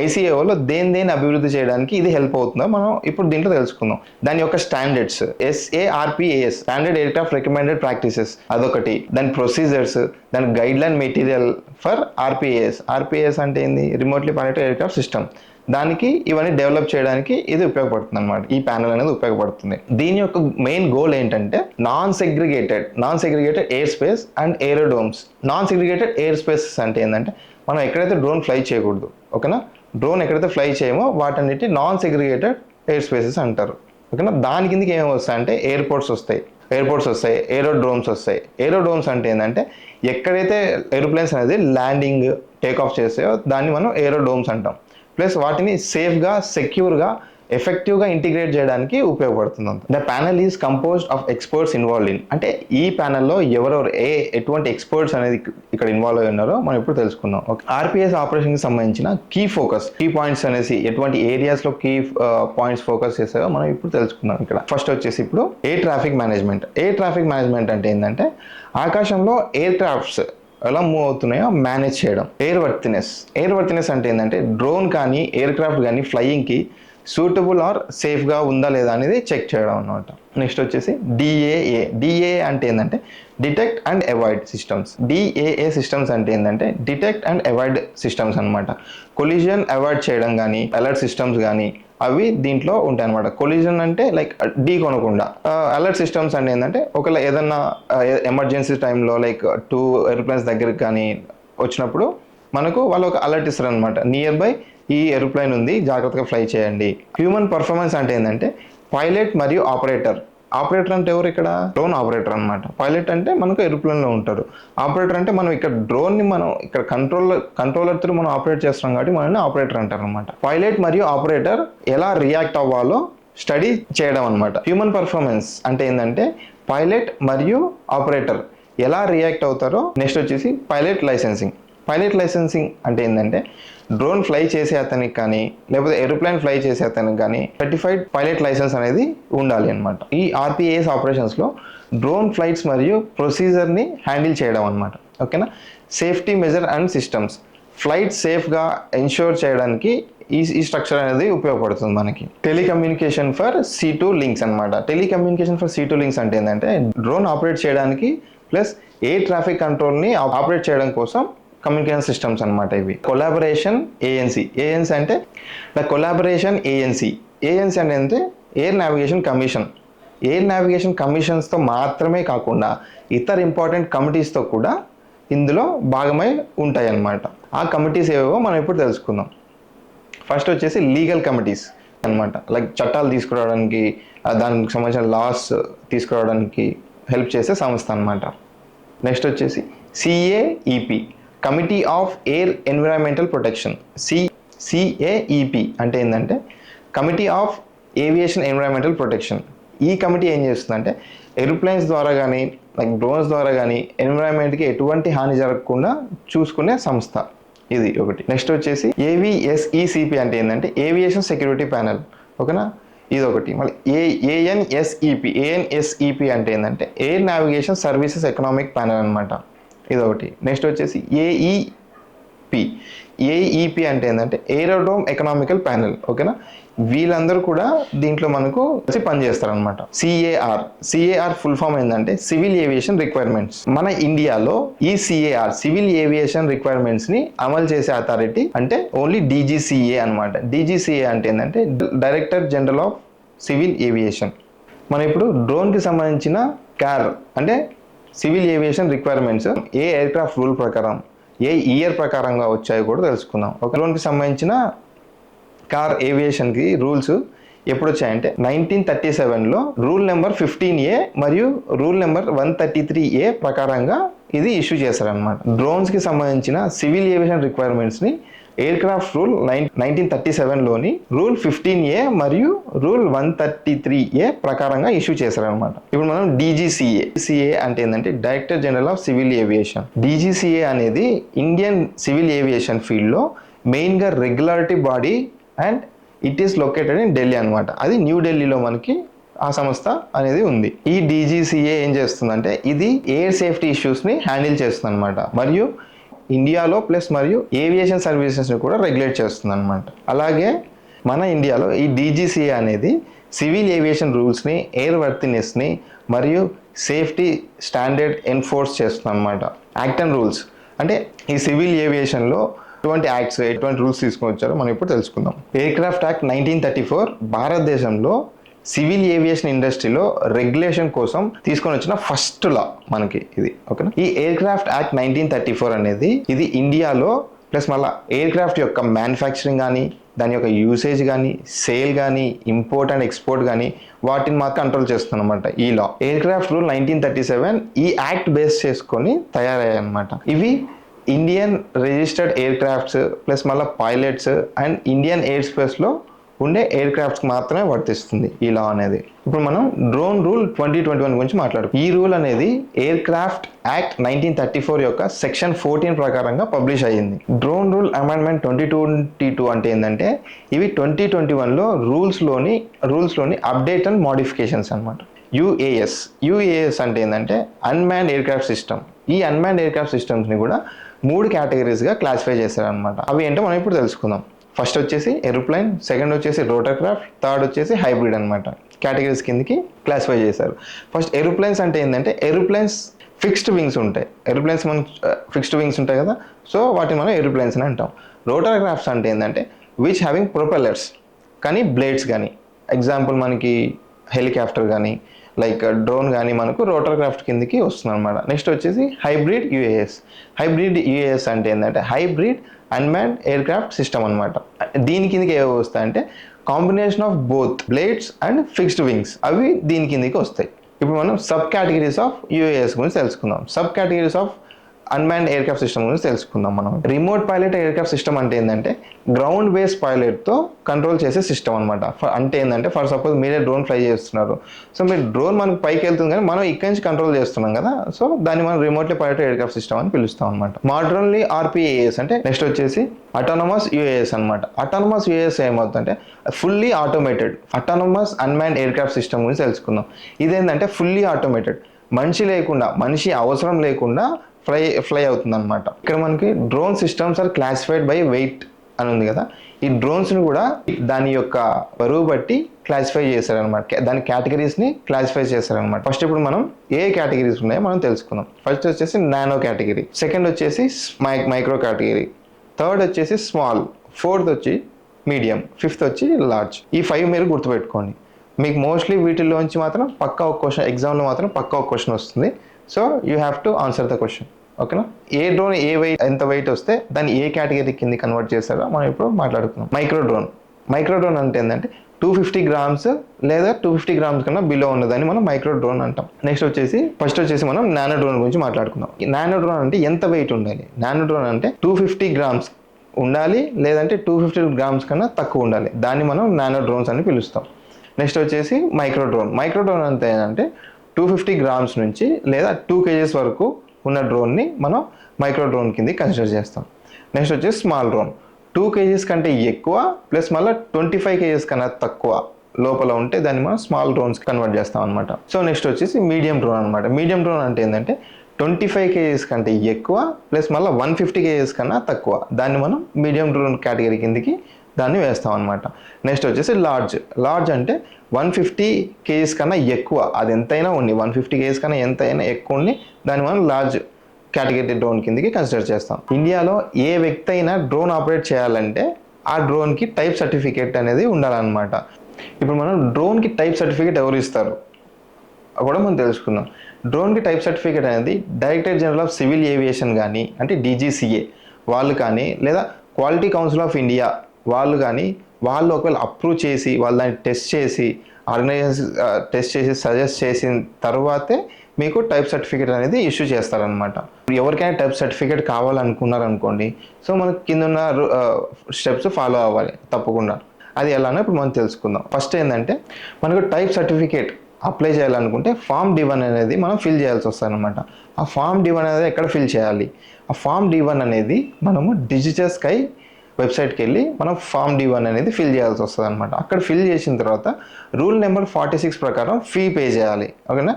ఐసిఏఓలో దేని అభివృద్ధి చేయడానికి ఇది హెల్ప్ అవుతుందో మనం ఇప్పుడు దీంట్లో తెలుసుకుందాం. దాని యొక్క standards SARPAS standard air craft recommended practices అదొకటి, దాని ప్రొసీజర్స్, దాని గైడ్ లైన్ మెటీరియల్ ఫర్ ఆర్పిఏఎస్ అంటే ఏంది, remotely piloted air craft system. దానికి ఇవన్నీ డెవలప్ చేయడానికి ఇది ఉపయోగపడుతుంది అనమాట. ఈ ప్యానెల్ అనేది ఉపయోగపడుతుంది. దీని యొక్క మెయిన్ గోల్ ఏంటంటే, non segregated air space and aerodromes. Non segregated air spaces అంటే ఏంటంటే, మనం ఎక్కడైతే డ్రోన్ ఫ్లై చేయకూడదు, ఓకేనా, డ్రోన్ ఎక్కడైతే ఫ్లై చేయమో వాటన్నిటి నాన్ సెగ్రిగేటెడ్ ఎయిర్ స్పేసెస్ అంటారు, ఓకేనా. దాని కిందకి ఏమేమి వస్తాయి అంటే, ఎయిర్పోర్ట్స్ వస్తాయి, ఏరోడ్రోమ్స్ వస్తాయి. ఏరోడ్రోమ్స్ అంటే ఏంటంటే, ఎక్కడైతే ఏరోప్లేన్స్ అనేది ల్యాండింగ్ టేక్ ఆఫ్ చేస్తాయో దాన్ని మనం ఏరోడోమ్స్ అంటాం. ప్లస్ వాటిని సేఫ్గా, సెక్యూర్గా, ఎఫెక్టివ్గా ఇంటిగ్రేట్ చేయడానికి ఉపయోగపడుతుంది. The panel is composed of experts involve in. అంటే ఈ ప్యానెల్లో ఎటువంటి ఎక్స్పర్ట్స్ అనేది ఇక్కడ ఇన్వాల్వ్ అయి ఉన్నారో మనం ఇప్పుడు తెలుసుకుందాం. ఓకే, ఆర్పిఎస్ ఆపరేషన్కి సంబంధించిన కీ పాయింట్స్ అనేసి ఎటువంటి ఏరియాస్లో కీ పాయింట్స్ ఫోకస్ చేస్తారో మనం ఇప్పుడు తెలుసుకుందాం. ఇక్కడ ఫస్ట్ వచ్చేసి ఇప్పుడు ఎయిర్ ట్రాఫిక్ మేనేజ్మెంట్ అంటే ఏంటంటే, ఆకాశంలో ఎయిర్ క్రాఫ్ట్స్ ఎలా మూవ్ అవుతున్నాయో మేనేజ్ చేయడం. ఎయిర్ వర్తినెస్ అంటే ఏంటంటే డ్రోన్ కానీ ఎయిర్ క్రాఫ్ట్ కానీ ఫ్లయింగ్కి సూటబుల్ ఆర్ సేఫ్గా ఉందా లేదా అనేది చెక్ చేయడం అనమాట. నెక్స్ట్ వచ్చేసి డిఏఏ అంటే ఏంటంటే detect and avoid systems. DAA systems అంటే ఏంటంటే డిటెక్ట్ అండ్ అవాయిడ్ సిస్టమ్స్ అనమాట. కొలిజన్ అవాయిడ్ చేయడం కానీ అలర్ట్ సిస్టమ్స్ కానీ అవి దీంట్లో ఉంటాయి అనమాట. కొలిజన్ అంటే లైక్ ఢీ కొనకుండా. అలర్ట్ సిస్టమ్స్ అంటే ఏంటంటే ఒకవేళ ఏదన్నా ఎమర్జెన్సీ టైంలో లైక్ 2 ఏరోప్లేన్స్ దగ్గరికి కానీ వచ్చినప్పుడు మనకు వాళ్ళు ఒక అలర్ట్ ఇస్తారు అనమాట. నియర్ బై ఈ ఏరోప్లేన్ ఉంది, జాగ్రత్తగా ఫ్లై చేయండి. హ్యూమన్ పర్ఫార్మెన్స్ అంటే ఏంటంటే పైలట్ మరియు ఆపరేటర్ అంటే ఎవరు ఇక్కడ? డ్రోన్ ఆపరేటర్ అనమాట. పైలట్ అంటే మనకు ఏరోప్లేన్లో ఉంటారు. ఆపరేటర్ అంటే మనం ఇక్కడ డ్రోన్ని మనం ఇక్కడ కంట్రోలర్ త్రూ మనం ఆపరేట్ చేస్తున్నాం కాబట్టి మనల్ని ఆపరేటర్ అంటారు అనమాట. పైలట్ మరియు ఆపరేటర్ ఎలా రియాక్ట్ అవ్వాలో స్టడీ చేయడం అనమాట. హ్యూమన్ పర్ఫార్మెన్స్ అంటే ఏంటంటే పైలట్ మరియు ఆపరేటర్ ఎలా రియాక్ట్ అవుతారో. నెక్స్ట్ వచ్చేసి పైలట్ లైసెన్సింగ్ అంటే ఏంటంటే డ్రోన్ ఫ్లై చేసే అతనికి కానీ లేకపోతే ఏరోప్లేన్ ఫ్లై చేసే అతనికి కానీ సర్టిఫైడ్ పైలట్ లైసెన్స్ అనేది ఉండాలి అనమాట. ఈ ఆర్పిఏఎస్ ఆపరేషన్స్లో డ్రోన్ ఫ్లైట్స్ మరియు ప్రొసీజర్ని హ్యాండిల్ చేయడం అనమాట. ఓకేనా. Safety measure and systems. Flight సేఫ్గా ఎన్ష్యూర్ చేయడానికి ఈ స్ట్రక్చర్ అనేది ఉపయోగపడుతుంది మనకి. టెలికమ్యూనికేషన్ ఫర్ C2 లింక్స్ అనమాట. టెలికమ్యూనికేషన్ ఫర్ C2 లింక్స్ అంటే ఏంటంటే డ్రోన్ ఆపరేట్ చేయడానికి ప్లస్ ఎయిర్ ట్రాఫిక్ కంట్రోల్ని ఆపరేట్ చేయడం కోసం కమ్యూనికేషన్ సిస్టమ్స్ అనమాట ఇవి. కొలాబరేషన్ ఏఎన్సీ అంటే ద కొలాబరేషన్ ఏఎన్సీ అంటే ఎయిర్ నావిగేషన్ కమిషన్స్తో మాత్రమే కాకుండా ఇతర ఇంపార్టెంట్ కమిటీస్తో కూడా ఇందులో భాగమై ఉంటాయి అన్నమాట. ఆ కమిటీస్ ఏవో మనం ఇప్పుడు తెలుసుకుందాం. ఫస్ట్ వచ్చేసి లీగల్ కమిటీస్ అనమాట. లైక్ చట్టాలు తీసుకురావడానికి, దానికి సంబంధించిన లాస్ తీసుకురావడానికి హెల్ప్ చేసే సంస్థ అనమాట. నెక్స్ట్ వచ్చేసి CAEP committee of air environmental protection. CAEP అంటే ఏంటంటే committee of aviation environmental protection. ఈ కమిటీ ఏం చేస్తుందంటే ఏరోప్లేన్స్ ద్వారా కానీ లైక్ డ్రోన్స్ ద్వారా కానీ ఎన్విరాన్మెంట్కి ఎటువంటి హాని జరగకుండా చూసుకునే సంస్థ ఇది ఒకటి. నెక్స్ట్ వచ్చేసి AVSECP అంటే ఏంటంటే ఏవియేషన్ సెక్యూరిటీ ప్యానెల్. ఓకేనా, ఇది ఒకటి. మళ్ళీ ANSEP అంటే ఏంటంటే air navigation services economic panel అనమాట. ఇదొకటి. నెక్స్ట్ వచ్చేసి AEP అంటే ఏంటంటే ఏరోడ్రోమ్ ఎకనామికల్ ప్యానెల్. ఓకేనా, వీళ్ళందరూ కూడా దీంట్లో మనకు పనిచేస్తారు అనమాట. CAR ఫుల్ ఫామ్ ఏంటంటే సివిల్ ఏవియేషన్ రిక్వైర్మెంట్స్. మన ఇండియాలో ఈ CAR సివిల్ ఏవియేషన్ రిక్వైర్మెంట్స్ ని అమలు చేసే అథారిటీ అంటే ఓన్లీ DGCA అనమాట. DGCA అంటే ఏంటంటే director general of civil aviation. మనం ఇప్పుడు డ్రోన్కి సంబంధించిన CAR అంటే సివిల్ ఏవియేషన్ రిక్వైర్మెంట్స్ ఏ ఎయిర్క్రాఫ్ట్ రూల్ ప్రకారం ఏ ఇయర్ ప్రకారంగా వచ్చాయో కూడా తెలుసుకుందాం. ఒక డ్రోన్కి సంబంధించిన CAR ఏవియేషన్కి రూల్స్ ఎప్పుడు వచ్చాయంటే 1937లో రూల్ నెంబర్ 15A మరియు రూల్ నెంబర్ 133A ప్రకారంగా ఇది ఇష్యూ చేశారనమాట. డ్రోన్స్కి సంబంధించిన సివిల్ ఏవియేషన్ రిక్వైర్మెంట్స్ని ఎయిర్క్రాఫ్ట్ రూల్ 1937లోని రూల్ 15A మరియు రూల్ 133A ప్రకారంగా ఇష్యూ చేశారనమాట. ఇప్పుడు మనం DGCA అంటే ఏంటంటే director general of civil aviation. DGCA అనేది ఇండియన్ సివిల్ ఏవియేషన్ ఫీల్డ్లో మెయిన్గా regularity body and it is located in Delhi అనమాట. అది న్యూ ఢిల్లీలో మనకి ఆ సంస్థ అనేది ఉంది. ఈ DGCA ఏం చేస్తుందంటే ఇది ఎయిర్ సేఫ్టీ ఇష్యూస్ని హ్యాండిల్ చేస్తుంది అనమాట. మరియు ఇండియాలో ప్లస్ మరియు ఏవియేషన్ సర్వీసెస్ని కూడా రెగ్యులేట్ చేస్తుంది అనమాట. అలాగే మన ఇండియాలో ఈ DGCA అనేది సివిల్ ఏవియేషన్ రూల్స్ని, ఎయిర్ వర్తినెస్ని మరియు సేఫ్టీ స్టాండర్డ్ ఎన్ఫోర్స్ చేస్తుంది అనమాట. యాక్ట్ అండ్ రూల్స్ అంటే ఈ సివిల్ ఏవియేషన్లో ఎటువంటి యాక్ట్స్, ఎటువంటి రూల్స్ తీసుకొని వచ్చారో మనం ఇప్పుడు తెలుసుకుందాం. ఎయిర్క్రాఫ్ట్ యాక్ట్ 1934 భారతదేశంలో సివిల్ ఏవియేషన్ ఇండస్ట్రీలో రెగ్యులేషన్ కోసం తీసుకొని వచ్చిన ఫస్ట్ లా మనకి ఇది. ఓకేనా, ఈ ఎయిర్క్రాఫ్ట్ యాక్ట్ 1934 అనేది ఇది ఇండియాలో ప్లస్ మళ్ళీ ఎయిర్క్రాఫ్ట్ యొక్క మ్యానుఫ్యాక్చరింగ్ కానీ దాని యొక్క యూసేజ్ కానీ సేల్ కానీ ఇంపోర్ట్ అండ్ ఎక్స్పోర్ట్ కానీ వాటిని మాత్రం కంట్రోల్ చేస్తుంది అనమాట ఈ లా. ఎయిర్క్రాఫ్ట్ రూల్ 1937 ఈ యాక్ట్ బేస్ చేసుకొని తయారయ్యాయి అనమాట. ఇవి ఇండియన్ రిజిస్టర్డ్ ఎయిర్క్రాఫ్ట్స్ ప్లస్ మళ్ళీ పైలట్స్ అండ్ ఇండియన్ ఎయిర్ స్పేస్లో ఉండే ఎయిర్క్రాఫ్ట్స్కి మాత్రమే వర్తిస్తుంది ఈ లా అనేది. ఇప్పుడు మనం డ్రోన్ రూల్ 2021 గురించి మాట్లాడుకుందాం. ఈ రూల్ అనేది ఎయిర్క్రాఫ్ట్ యాక్ట్ 1934 యొక్క సెక్షన్ 14 ప్రకారంగా పబ్లిష్ అయ్యింది. డ్రోన్ రూల్ అమెండ్మెంట్ 2022 అంటే ఏంటంటే ఇవి 2021లో రూల్స్లోని అప్డేట్ అండ్ మోడిఫికేషన్స్ అనమాట. యుఏఎస్ అంటే ఏంటంటే అన్మ్యాన్డ్ ఎయిర్క్రాఫ్ట్ సిస్టమ్. ఈ అన్మ్యాన్డ్ ఎయిర్క్రాఫ్ట్ సిస్టమ్స్ని కూడా 3 కేటగిరీస్గా క్లాసిఫై చేశారనమాట. అవి ఏంటో మనం ఇప్పుడు తెలుసుకుందాం. ఫస్ట్ వచ్చేసి ఏరోప్లేన్, సెకండ్ వచ్చేసి రోటర్ క్రాఫ్ట్, థర్డ్ వచ్చేసి హైబ్రిడ్ అనమాట. కేటగిరీస్ కిందకి క్లాసిఫై చేశారు. ఫస్ట్ ఏరోప్లేన్స్ అంటే ఏంటంటే ఏరోప్లేన్స్ ఫిక్స్డ్ వింగ్స్ ఉంటాయి. ఏరోప్లేన్స్ మనం ఫిక్స్డ్ వింగ్స్ ఉంటాయి కదా, సో వాటిని మనం ఏరోప్లేన్స్ అని అంటాం. రోటర్ క్రాఫ్ట్స్ అంటే ఏంటంటే విచ్ హ్యావింగ్ ప్రొపెల్లర్స్ కానీ బ్లేడ్స్ కానీ, ఎగ్జాంపుల్ మనకి హెలికాప్టర్ కానీ లైక్ డ్రోన్ కానీ మనకు రోటర్ క్రాఫ్ట్ కిందకి వస్తుంది అనమాట. నెక్స్ట్ వచ్చేసి హైబ్రిడ్ యుఏఎస్ అంటే ఏంటంటే హైబ్రిడ్ అన్మ్యాన్డ్ ఎయిర్క్రాఫ్ట్ సిస్టమ్ అనమాట. దీని కిందకి ఏవో వస్తాయంటే combination of both blades and fixed wings, అవి దీని కిందకి వస్తాయి. ఇప్పుడు మనం సబ్ కేటగిరీస్ ఆఫ్ యుఏఎస్ గురించి తెలుసుకుందాం. Sub categories of unmanned aircraft system గురించి తెలుసుకుందాం మనం. రిమోట్ పైలట్ ఎయిర్క్రాఫ్ట్ సిస్టమ్ అంటే ఏంటంటే గ్రౌండ్ బేస్ పైలట్తో కంట్రోల్ చేసే సిస్టమ్ అనమాట. అంటే ఏంటంటే ఫర్ సపోజ్ మీరే డ్రోన్ ఫ్లై చేస్తున్నారు, సో మీరు డ్రోన్ మనకు పైకి వెళ్తుంది కానీ మనం ఇక్కడి నుంచి కంట్రోల్ చేస్తున్నాం కదా, సో దాన్ని మనం రిమోట్లీ పైలట్ ఎయిర్క్రాఫ్ట్ సిస్టమ్ అని పిలుస్తాం అనమాట. మోడర్న్లీ ఆర్పిఏఎస్ అంటే నెక్స్ట్ వచ్చేసి అటానమస్ యుఏఎస్ అనమాట. అటానమస్ యుఏఎస్ ఏమవుతుందంటే fully automated autonomous unmanned aircraft system గురించి తెలుసుకుందాం. ఇదేంటంటే ఫుల్లీ ఆటోమేటెడ్, మనిషి అవసరం లేకుండా ఫ్లై అవుతుంది అనమాట. ఇక్కడ మనకి drone systems are classified by weight అని ఉంది కదా, ఈ డ్రోన్స్ని కూడా దాని యొక్క బరువు బట్టి క్లాసిఫై చేశారనమాట. దాని కేటగిరీస్ని క్లాసిఫై చేశారనమాట. ఫస్ట్ ఇప్పుడు మనం ఏ కేటగిరీస్ ఉన్నాయో మనం తెలుసుకుందాం. ఫస్ట్ వచ్చేసి నానో కేటగిరీ, సెకండ్ వచ్చేసి మైక్రో కేటగిరీ, థర్డ్ వచ్చేసి స్మాల్, ఫోర్త్ వచ్చి మీడియం, ఫిఫ్త్ వచ్చి లార్జ్. ఈ 5 మీరు గుర్తుపెట్టుకోండి. మీకు మోస్ట్లీ వీటిల్లోంచి మాత్రం పక్కా ఒక క్వశ్చన్, ఎగ్జామ్లో మాత్రం పక్కా ఒక క్వశ్చన్ వస్తుంది. So you have to answer the question. ఓకేనా? ఏ డ్రోన్ ఎంత వెయిట్ వస్తే దాన్ని ఏ కేటగిరీ కింద కన్వర్ట్ చేస్తారో మనం ఇప్పుడు మాట్లాడుకుందాం. మైక్రో డ్రోన్ అంటే ఏంటంటే 250 గ్రామ్స్ లేదా 250 గ్రామ్స్ కన్నా బిలో ఉన్నదని మనం మైక్రో డ్రోన్ అంటాం. ఫస్ట్ వచ్చేసి మనం నానో డ్రోన్ గురించి మాట్లాడుకుందాం. నానో డ్రోన్ అంటే ఎంత వెయిట్ ఉండాలి? నానో డ్రోన్ అంటే 250 గ్రామ్స్ ఉండాలి, లేదంటే 250 గ్రామ్స్ కన్నా తక్కువ ఉండాలి. దాన్ని మనం నానో డ్రోన్స్ అని పిలుస్తాం. నెక్స్ట్ వచ్చేసి మైక్రో డ్రోన్ అంటే ఏంటంటే 250 గ్రామ్స్ నుంచి లేదా 2 kgs వరకు ఉన్న డ్రోన్ని మనం మైక్రో డ్రోన్ కింద కన్సిడర్ చేస్తాం. నెక్స్ట్ వచ్చేసి స్మాల్ డ్రోన్, 2 kgs కంటే ఎక్కువ ప్లస్ మళ్ళీ 25 kgs కన్నా తక్కువ లోపల ఉంటే దాన్ని మనం స్మాల్ డ్రోన్స్ కన్వర్ట్ చేస్తాం అనమాట. సో నెక్స్ట్ వచ్చేసి మీడియం డ్రోన్ అనమాట. మీడియం డ్రోన్ అంటే ఏంటంటే 25 kgs కంటే ఎక్కువ ప్లస్ మళ్ళీ 150 kgs కన్నా తక్కువ, దాన్ని మనం మీడియం డ్రోన్ కేటగిరీ కిందకి దాన్ని వేస్తాం అనమాట. నెక్స్ట్ వచ్చేసి లార్జ్ అంటే 150 kgs కన్నా ఎక్కువ, అది ఎంతైనా ఉంది, 150 kgs కన్నా ఎంతైనా ఎక్కువ ఉంది, దాన్ని మనం లార్జ్ కేటగిరీ డ్రోన్ కిందకి కన్సిడర్ చేస్తాం. ఇండియాలో ఏ వ్యక్తి అయినా డ్రోన్ ఆపరేట్ చేయాలంటే ఆ డ్రోన్కి టైప్ సర్టిఫికేట్ అనేది ఉండాలన్నమాట. ఇప్పుడు మనం డ్రోన్కి టైప్ సర్టిఫికేట్ ఎవరు ఇస్తారు కూడా మనం తెలుసుకుందాం. డ్రోన్కి టైప్ సర్టిఫికేట్ అనేది director general of civil aviation కానీ అంటే DGCA వాళ్ళు కానీ లేదా క్వాలిటీ కౌన్సిల్ ఆఫ్ ఇండియా వాళ్ళు కానీ వాళ్ళు ఒకవేళ అప్రూవ్ చేసి వాళ్ళు దాన్ని టెస్ట్ చేసి ఆర్గనైజేషన్ టెస్ట్ చేసి సజెస్ట్ చేసిన తర్వాతే మీకు టైప్ సర్టిఫికేట్ అనేది ఇష్యూ చేస్తారనమాట. ఎవరికైనా టైప్ సర్టిఫికేట్ కావాలనుకున్నారనుకోండి, సో మనకి కింద ఉన్న స్టెప్స్ ఫాలో అవ్వాలి తప్పకుండా. అది ఎలానో ఇప్పుడు మనం తెలుసుకుందాం. ఫస్ట్ ఏంటంటే మనకు టైప్ సర్టిఫికేట్ అప్లై చేయాలనుకుంటే ఫామ్ D1 అనేది మనం ఫిల్ చేయాల్సి వస్తుంది అనమాట. ఆ ఫామ్ D1 అనేది ఎక్కడ ఫిల్ చేయాలి? ఆ ఫామ్ D1 అనేది మనము డిజిటల్ స్కై వెబ్సైట్కి వెళ్ళి మనం ఫామ్ D1 అనేది ఫిల్ చేయాల్సి వస్తుంది అనమాట. అక్కడ ఫిల్ చేసిన తర్వాత రూల్ నెంబర్ 46 ప్రకారం ఫీ పే చేయాలి. ఓకేనా?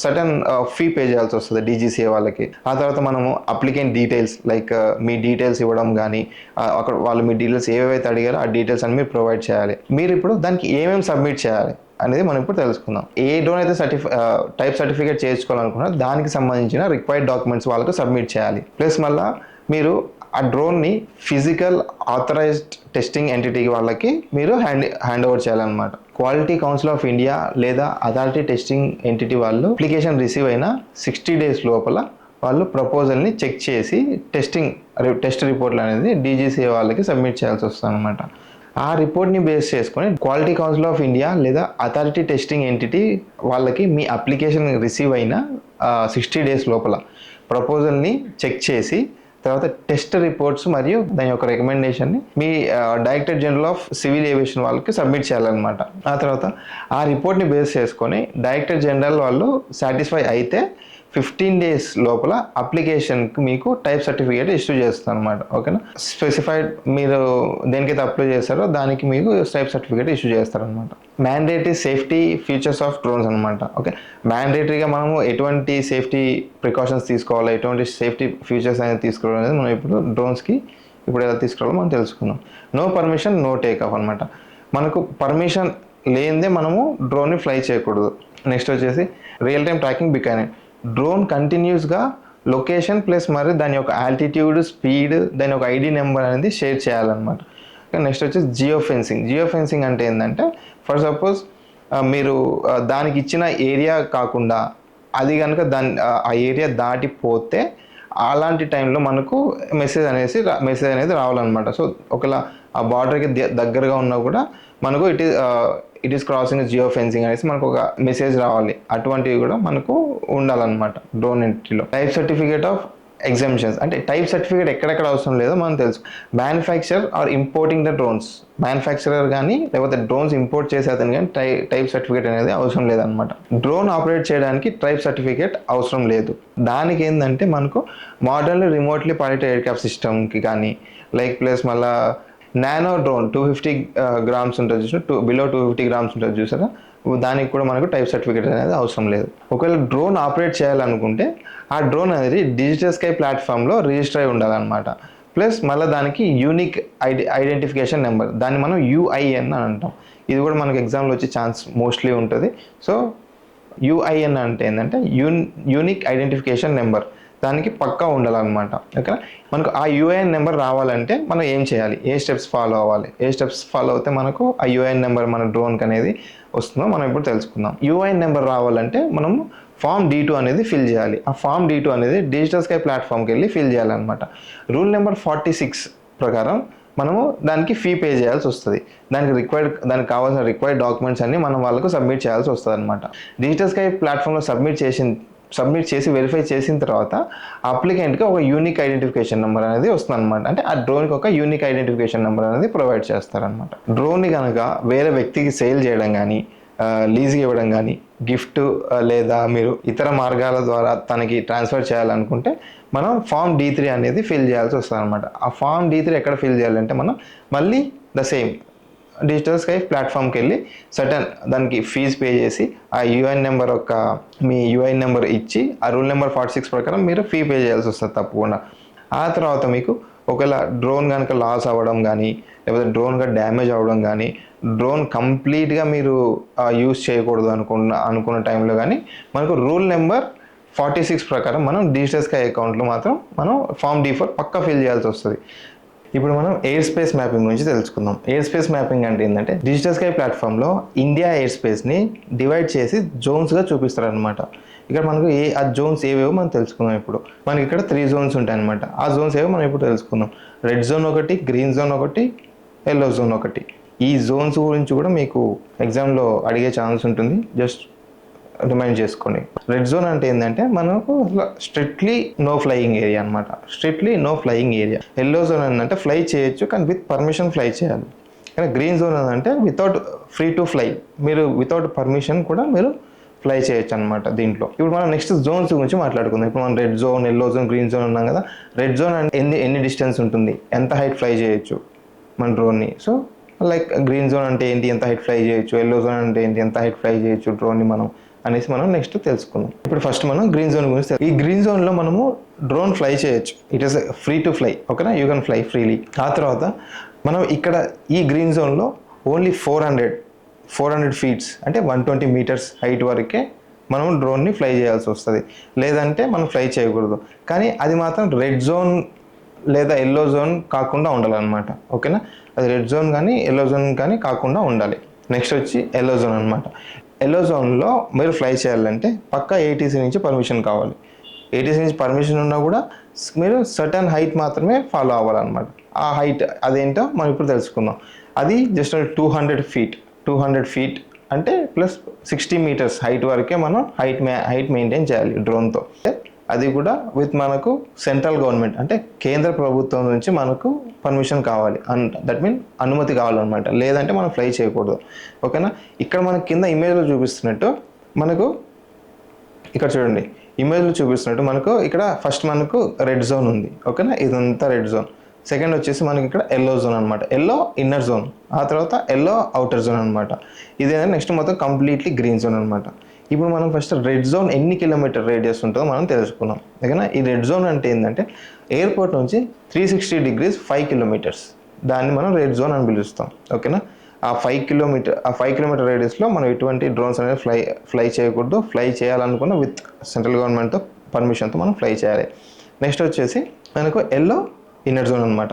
సర్టన్ ఫీ పే చేయాల్సి వస్తుంది DGCA వాళ్ళకి. ఆ తర్వాత మనము అప్లికెంట్ డీటెయిల్స్ లైక్ మీ డీటెయిల్స్ ఇవ్వడం కానీ అక్కడ వాళ్ళు మీ డీటెయిల్స్ ఏవైతే అడిగారో ఆ డీటెయిల్స్ అని మీరు ప్రొవైడ్ చేయాలి. మీరు ఇప్పుడు దానికి ఏమేమి సబ్మిట్ చేయాలి అనేది మనం ఇప్పుడు తెలుసుకుందాం. ఏ డ్రోన్ అయితే టైప్ సర్టిఫికేట్ చేయించుకోవాలనుకున్నా దానికి సంబంధించిన రిక్వైర్డ్ డాక్యుమెంట్స్ వాళ్ళకు సబ్మిట్ చేయాలి. ప్లస్ మళ్ళీ మీరు ఆ డ్రోన్ని ఫిజికల్ ఆథరైజ్డ్ టెస్టింగ్ ఎంటిటీకి వాళ్ళకి మీరు హ్యాండ్ ఓవర్ చేయాలన్నమాట. క్వాలిటీ కౌన్సిల్ ఆఫ్ ఇండియా లేదా అథారిటీ టెస్టింగ్ ఎంటిటీ వాళ్ళు అప్లికేషన్ రిసీవ్ అయిన 60 days లోపల వాళ్ళు ప్రపోజల్ని చెక్ చేసి టెస్ట్ రిపోర్ట్లు అనేది DGCA వాళ్ళకి సబ్మిట్ చేయాల్సి వస్తుంది అనమాట. ఆ రిపోర్ట్ని బేస్ చేసుకొని క్వాలిటీ కౌన్సిల్ ఆఫ్ ఇండియా లేదా అథారిటీ టెస్టింగ్ ఎంటిటీ వాళ్ళకి మీ అప్లికేషన్ రిసీవ్ అయిన 60 days లోపల ప్రపోజల్ని చెక్ చేసి తర్వాత టెస్ట్ రిపోర్ట్స్ మరియు దాని యొక్క రికమెండేషన్ని మీ director general of civil aviation వాళ్ళకి సబ్మిట్ చేయాలన్నమాట. ఆ తర్వాత ఆ రిపోర్ట్ని బేస్ చేసుకొని డైరెక్టర్ జనరల్ వాళ్ళు సాటిస్ఫై అయితే 15 days లోపల అప్లికేషన్కి మీకు టైప్ సర్టిఫికేట్ ఇష్యూ చేస్తాను అనమాట. ఓకేనా, స్పెసిఫైడ్ మీరు దేనికైతే అప్లై చేస్తారో దానికి మీకు టైప్ సర్టిఫికేట్ ఇష్యూ చేస్తారనమాట. Mandatory safety features of drones అనమాట. ఓకే, మ్యాండేటరీగా మనము ఎటువంటి సేఫ్టీ ప్రికాషన్స్ తీసుకోవాలి, ఎటువంటి సేఫ్టీ ఫీచర్స్ అనేది తీసుకోవాలి అనేది మనం ఇప్పుడు డ్రోన్స్కి ఇప్పుడు ఎలా తీసుకురావాలో మనం తెలుసుకుందాం. No permission no take off అనమాట. మనకు పర్మిషన్ లేనిదే మనము డ్రోన్ని ఫ్లై చేయకూడదు. నెక్స్ట్ వచ్చేసి real time tracking beaconing. Drone కంటిన్యూస్గా లొకేషన్ ప్లస్ మరి దాని యొక్క ఆల్టిట్యూడ్, స్పీడ్, దాని యొక్క ఐడి నెంబర్ అనేది షేర్ చేయాలన్నమాట. నెక్స్ట్ వచ్చేసి జియో ఫెన్సింగ్. జియో ఫెన్సింగ్ అంటే ఏంటంటే ఫర్ సపోజ్ మీరు దానికి ఇచ్చిన ఏరియా కాకుండా అది కనుక ఆ ఏరియా దాటిపోతే అలాంటి టైంలో మనకు మెసేజ్ అనేది రావాలన్నమాట. సో ఒకవేళ ఆ బార్డర్కి దగ్గరగా ఉన్నా కూడా మనకు it is crossing geofencing అనేసి మనకు ఒక మెసేజ్ రావాలి. అటువంటివి కూడా మనకు ఉండాలన్నమాట డ్రోన్ ఎంట్రీలో. టైప్ సర్టిఫికేట్ ఆఫ్ ఎగ్జామ్షన్స్ అంటే టైప్ సర్టిఫికేట్ ఎక్కడెక్కడ అవసరం లేదో మనం తెలుసు. Manufacturer or importing the drones, manufacturer కానీ లేకపోతే డ్రోన్స్ ఇంపోర్ట్ చేసే అతను కానీ టైప్ సర్టిఫికేట్ అనేది అవసరం లేదనమాట. డ్రోన్ ఆపరేట్ చేయడానికి టైప్ సర్టిఫికేట్ అవసరం లేదు. దానికి ఏంటంటే మనకు మోడర్న్ రిమోట్లీ పైలటెడ్ ఎయిర్క్రాఫ్ట్ సిస్టమ్కి కానీ లైక్ ప్లస్ మళ్ళీ నానో డ్రోన్ 250 grams ఉంటుంది చూసారా, బిలో 250 grams ఉంటుంది చూసారా, దానికి కూడా మనకు టైప్ సర్టిఫికేట్ అనేది అవసరం లేదు. ఒకవేళ డ్రోన్ ఆపరేట్ చేయాలనుకుంటే ఆ డ్రోన్ అనేది డిజిటల్ స్కై ప్లాట్ఫామ్లో రిజిస్టర్ అయి ఉండాలన్నమాట. ప్లస్ మళ్ళీ దానికి యూనిక్ ఐడెంటిఫికేషన్ నెంబర్, దాన్ని మనం UIN అని అంటాం. ఇది కూడా మనకు ఎగ్జామ్లో వచ్చే ఛాన్స్ మోస్ట్లీ ఉంటుంది. సో UIN అంటే ఏంటంటే యూనిక్ ఐడెంటిఫికేషన్ నెంబర్, దానికి పక్కా ఉండాలన్నమాట. ఓకేనా, మనకు ఆ UIN నెంబర్ రావాలంటే మనం ఏం చేయాలి, ఏ స్టెప్స్ ఫాలో అవ్వాలి, ఏ స్టెప్స్ ఫాలో అవుతే మనకు ఆ UIN నెంబర్ మన డ్రోన్కి అనేది వస్తుందో మనం ఇప్పుడు తెలుసుకుందాం. UIN నెంబర్ రావాలంటే మనము ఫామ్ D2 అనేది ఫిల్ చేయాలి. ఆ ఫామ్ D2 అనేది డిజిటల్ స్కై ప్లాట్ఫామ్కి వెళ్ళి ఫిల్ చేయాలన్నమాట. రూల్ నెంబర్ 46 ప్రకారం మనము దానికి ఫీ పే చేయాల్సి వస్తుంది. దానికి కావాల్సిన రిక్వైర్డ్ డాక్యుమెంట్స్ అన్ని మనం వాళ్ళకు సబ్మిట్ చేయాల్సి వస్తుంది అనమాట. డిజిటల్ స్కై ప్లాట్ఫామ్లో సబ్మిట్ చేసి వెరిఫై చేసిన తర్వాత అప్లికెంట్కి ఒక యూనిక్ ఐడెంటిఫికేషన్ నెంబర్ అనేది వస్తుంది అనమాట. అంటే ఆ డ్రోన్కి ఒక యూనిక్ ఐడెంటిఫికేషన్ నెంబర్ అనేది ప్రొవైడ్ చేస్తారనమాట. డ్రోన్ని కనుక వేరే వ్యక్తికి సేల్ చేయడం కానీ, లీజ్కి ఇవ్వడం కానీ, గిఫ్ట్ లేదా మీరు ఇతర మార్గాల ద్వారా తనకి ట్రాన్స్ఫర్ చేయాలనుకుంటే మనం ఫామ్ D3 అనేది ఫిల్ చేయాల్సి వస్తుంది అనమాట. ఆ ఫామ్ D3 ఎక్కడ ఫిల్ చేయాలంటే మనం మళ్ళీ ద సేమ్ డిజిటల్ స్కై ప్లాట్ఫామ్కి వెళ్ళి దానికి ఫీజు పే చేసి ఆ UIN నెంబర్ మీ UIN నెంబర్ ఇచ్చి ఆ రూల్ నెంబర్ 46 ప్రకారం మీరు ఫీ పే చేయాల్సి వస్తుంది తప్పకుండా. ఆ తర్వాత మీకు ఒకవేళ డ్రోన్ కనుక లాస్ అవ్వడం కానీ లేకపోతే డ్రోన్గా డ్యామేజ్ అవ్వడం కానీ, డ్రోన్ కంప్లీట్గా మీరు యూజ్ చేయకూడదు అనుకున్న టైంలో కానీ మనకు రూల్ నెంబర్ 46 ప్రకారం మనం డిజిటల్ స్కై అకౌంట్లో మాత్రం మనం ఫామ్ D4 పక్కా ఫిల్ చేయాల్సి వస్తుంది. ఇప్పుడు మనం ఎయిర్ స్పేస్ మ్యాపింగ్ గురించి తెలుసుకుందాం. ఎయిర్ స్పేస్ మ్యాపింగ్ అంటే ఏంటంటే డిజిటల్ స్కై ప్లాట్ఫామ్లో ఇండియా ఎయిర్ స్పేస్ని డివైడ్ చేసి జోన్స్గా చూపిస్తారనమాట. ఇక్కడ మనకు ఆ జోన్స్ ఏవేవో మనం తెలుసుకుందాం. ఇప్పుడు మనకి ఇక్కడ 3 zones ఉంటాయి అనమాట. ఆ జోన్స్ ఏవో మనం ఇప్పుడు తెలుసుకుందాం. రెడ్ జోన్ ఒకటి, గ్రీన్ జోన్ ఒకటి, ఎల్లో జోన్ ఒకటి. ఈ జోన్స్ గురించి కూడా మీకు ఎగ్జామ్లో అడిగే ఛాన్స్ ఉంటుంది, జస్ట్ రిమైండ్ చేసుకోండి. రెడ్ జోన్ అంటే ఏంటంటే మనకు స్ట్రిక్ట్లీ నో ఫ్లయింగ్ ఏరియా అనమాట. Strictly no flying area. Yellow zone ఏంటంటే ఫ్లై చేయొచ్చు కానీ విత్ పర్మిషన్ ఫ్లై చేయాలి. కానీ గ్రీన్ జోన్ ఏంటంటే ఫ్రీ టు ఫ్లై, మీరు వితౌట్ పర్మిషన్ కూడా మీరు ఫ్లై చేయొచ్చు అనమాట దీంట్లో. ఇప్పుడు మనం నెక్స్ట్ జోన్స్ గురించి మాట్లాడుకుందాం. ఇప్పుడు మనం red zone, yellow zone, green zone ఉన్నాం కదా. రెడ్ జోన్ అంటే ఎన్ని డిస్టెన్స్ ఉంటుంది, ఎంత హైట్ ఫ్లై చేయొచ్చు మన డ్రోన్ని. సో లైక్ గ్రీన్ జోన్ అంటే ఏంటి, ఎంత హైట్ ఫ్లై చేయొచ్చు, ఎల్లో జోన్ అంటే ఏంటి, ఎంత హైట్ ఫ్లై చేయొచ్చు డ్రోన్ని మనం అనేసి మనం నెక్స్ట్ తెలుసుకుందాం. ఇప్పుడు ఫస్ట్ మనం గ్రీన్ జోన్ గురించి. ఈ గ్రీన్ జోన్లో మనము డ్రోన్ ఫ్లై చేయొచ్చు. It is free to fly. ఓకేనా, యూ కెన్ ఫ్లై ఫ్రీలీ. ఆ తర్వాత మనం ఇక్కడ ఈ గ్రీన్ జోన్లో ఓన్లీ 400 feet అంటే 120 meters హైట్ వరకే మనం డ్రోన్ని ఫ్లై చేయాల్సి వస్తుంది. లేదంటే మనం ఫ్లై చేయకూడదు. కానీ అది మాత్రం రెడ్ జోన్ లేదా ఎల్లో జోన్ కాకుండా ఉండాలన్నమాట. ఓకేనా, అది రెడ్ జోన్ కానీ ఎల్లో జోన్ కానీ కాకుండా ఉండాలి. నెక్స్ట్ వచ్చి ఎల్లో జోన్ అనమాట. ఎల్లో జోన్లో మీరు ఫ్లై చేయాలంటే పక్కా ATC నుంచి పర్మిషన్ కావాలి. ATC నుంచి పర్మిషన్ ఉన్నా కూడా మీరు సర్టన్ హైట్ మాత్రమే ఫాలో అవ్వాలన్నమాట. ఆ హైట్ అదేంటో మనం ఇప్పుడు తెలుసుకుందాం. అది జస్ట్ 200 feet అంటే ప్లస్ 60 meters హైట్ వరకే మనం హైట్ మెయింటైన్ చేయాలి డ్రోన్తో. అది కూడా విత్ మనకు సెంట్రల్ గవర్నమెంట్ అంటే కేంద్ర ప్రభుత్వం నుంచి మనకు పర్మిషన్ కావాలి, దట్ మీన్ అనుమతి కావాలన్నమాట. లేదంటే మనం ఫ్లై చేయకూడదు. ఓకేనా, ఇక్కడ మనకి కింద ఇమేజ్లో చూపిస్తున్నట్టు మనకు ఇక్కడ చూడండి, ఇమేజ్లో చూపిస్తున్నట్టు మనకు ఇక్కడ ఫస్ట్ మనకు రెడ్ జోన్ ఉంది, ఓకేనా, ఇదంతా రెడ్ జోన్. సెకండ్ వచ్చేసి మనకి ఇక్కడ ఎల్లో జోన్ అనమాట, ఎల్లో ఇన్నర్ జోన్, ఆ తర్వాత ఎల్లో అవుటర్ జోన్ అనమాట. ఇదేంటంటే నెక్స్ట్ మొత్తం కంప్లీట్లీ గ్రీన్ జోన్ అనమాట. ఇప్పుడు మనం ఫస్ట్ రెడ్ జోన్ ఎన్ని కిలోమీటర్ రేడియస్ ఉంటుందో మనం తెలుసుకున్నాం, ఓకేనా. ఈ రెడ్ జోన్ అంటే ఏంటంటే ఎయిర్పోర్ట్ నుంచి 360 degrees 5 kilometers, దాన్ని మనం రెడ్ జోన్ అని పిలుస్తాం, ఓకేనా. ఆ 5 kilometer రేడియస్లో మనం ఎటువంటి డ్రోన్స్ అనేది ఫ్లై చేయకూడదు. ఫ్లై చేయాలనుకున్న విత్ సెంట్రల్ గవర్నమెంట్తో పర్మిషన్తో మనం ఫ్లై చేయాలి. నెక్స్ట్ వచ్చేసి మనకు ఎల్లో ఇన్నర్ జోన్ అనమాట.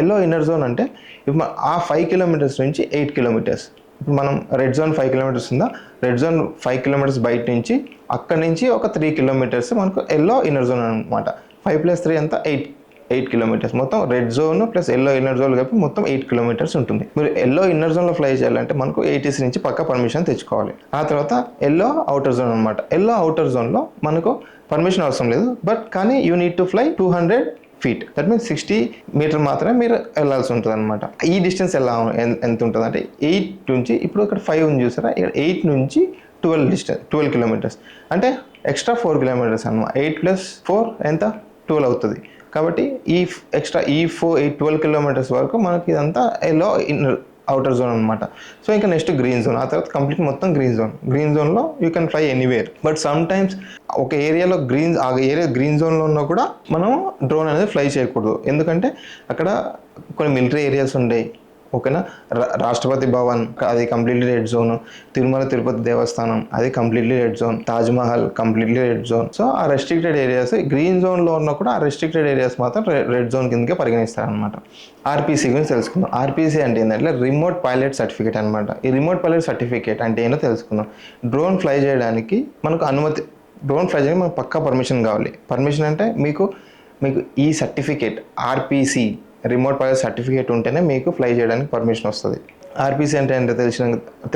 ఎల్లో ఇన్నర్ జోన్ అంటే ఇప్పుడు ఆ 5 kilometers నుంచి 8 kilometers, ఇప్పుడు మనం రెడ్ జోన్ 5 kilometers ఉందా, రెడ్ జోన్ 5 kilometers బయట నుంచి అక్కడి నుంచి ఒక 3 kilometers మనకు ఎల్లో ఇన్నర్ జోన్ అనమాట. 5 + 3 అంతా 8 kilometers, మొత్తం red zone plus yellow inner zone కలిపి మొత్తం 8 kilometers ఉంటుంది. మీరు ఎల్లో ఇన్నర్ జోన్లో ఫ్లై చేయాలంటే మనకు ATC నుంచి పక్కా పర్మిషన్ తెచ్చుకోవాలి. ఆ తర్వాత ఎల్లో అవుటర్ జోన్ అనమాట. ఎల్లో అవుటర్ జోన్లో మనకు పర్మిషన్ అవసరం లేదు, బట్ కానీ you need to fly 200 feet, that means 60 meters మాత్రమే మీరు వెళ్ళాల్సి ఉంటుంది అనమాట. ఈ డిస్టెన్స్ ఎంత ఉంటుంది అంటే 8 నుంచి, ఇప్పుడు ఇక్కడ 5 ఉంది చూసారా, ఇక్కడ 8 నుంచి 12 kilometers, అంటే ఎక్స్ట్రా 4 kilometers అనమాట. 8 + 4 ఎంత, 12 అవుతుంది. కాబట్టి ఈ ఎక్స్ట్రా 12 kilometers వరకు మనకి ఇదంతా ఎల్లో అవుటర్ జోన్ అనమాట. సో ఇంకా నెక్స్ట్ గ్రీన్ జోన్, ఆ తర్వాత కంప్లీట్ మొత్తం గ్రీన్ జోన్లో you can fly anywhere. But some times ఒక ఏరియాలో గ్రీన్ జోన్లో ఉన్నా కూడా మనం డ్రోన్ అనేది ఫ్లై చేయకూడదు, ఎందుకంటే అక్కడ కొన్ని మిలిటరీ ఏరియాస్ ఉండేవి, ఓకేనా. రాష్ట్రపతి భవన్ అది completely red zone, Tirumala Tirupati దేవస్థానం అది completely red zone, Taj Mahal completely red zone. So ఆ రెస్ట్రిక్టెడ్ ఏరియాస్ గ్రీన్ జోన్లో ఉన్నా కూడా ఆ రెస్ట్రిక్టెడ్ ఏరియాస్ మాత్రం రెడ్ జోన్ కిందకే పరిగణిస్తారనమాట. RPC గురించి తెలుసుకుందాం. RPC అంటే ఏంటంటే రిమోట్ పైలట్ సర్టిఫికేట్ అనమాట. ఈ రిమోట్ పైలట్ సర్టిఫికేట్ అంటే ఏంటో తెలుసుకుందాం. డ్రోన్ ఫ్లై చేయడానికి మనకు మనకు పక్కా పర్మిషన్ కావాలి. పర్మిషన్ అంటే మీకు ఈ certificate RPC remote pilot certificate ఉంటేనే మీకు ఫ్లై చేయడానికి పర్మిషన్ వస్తుంది. RPC అంటే ఏంటో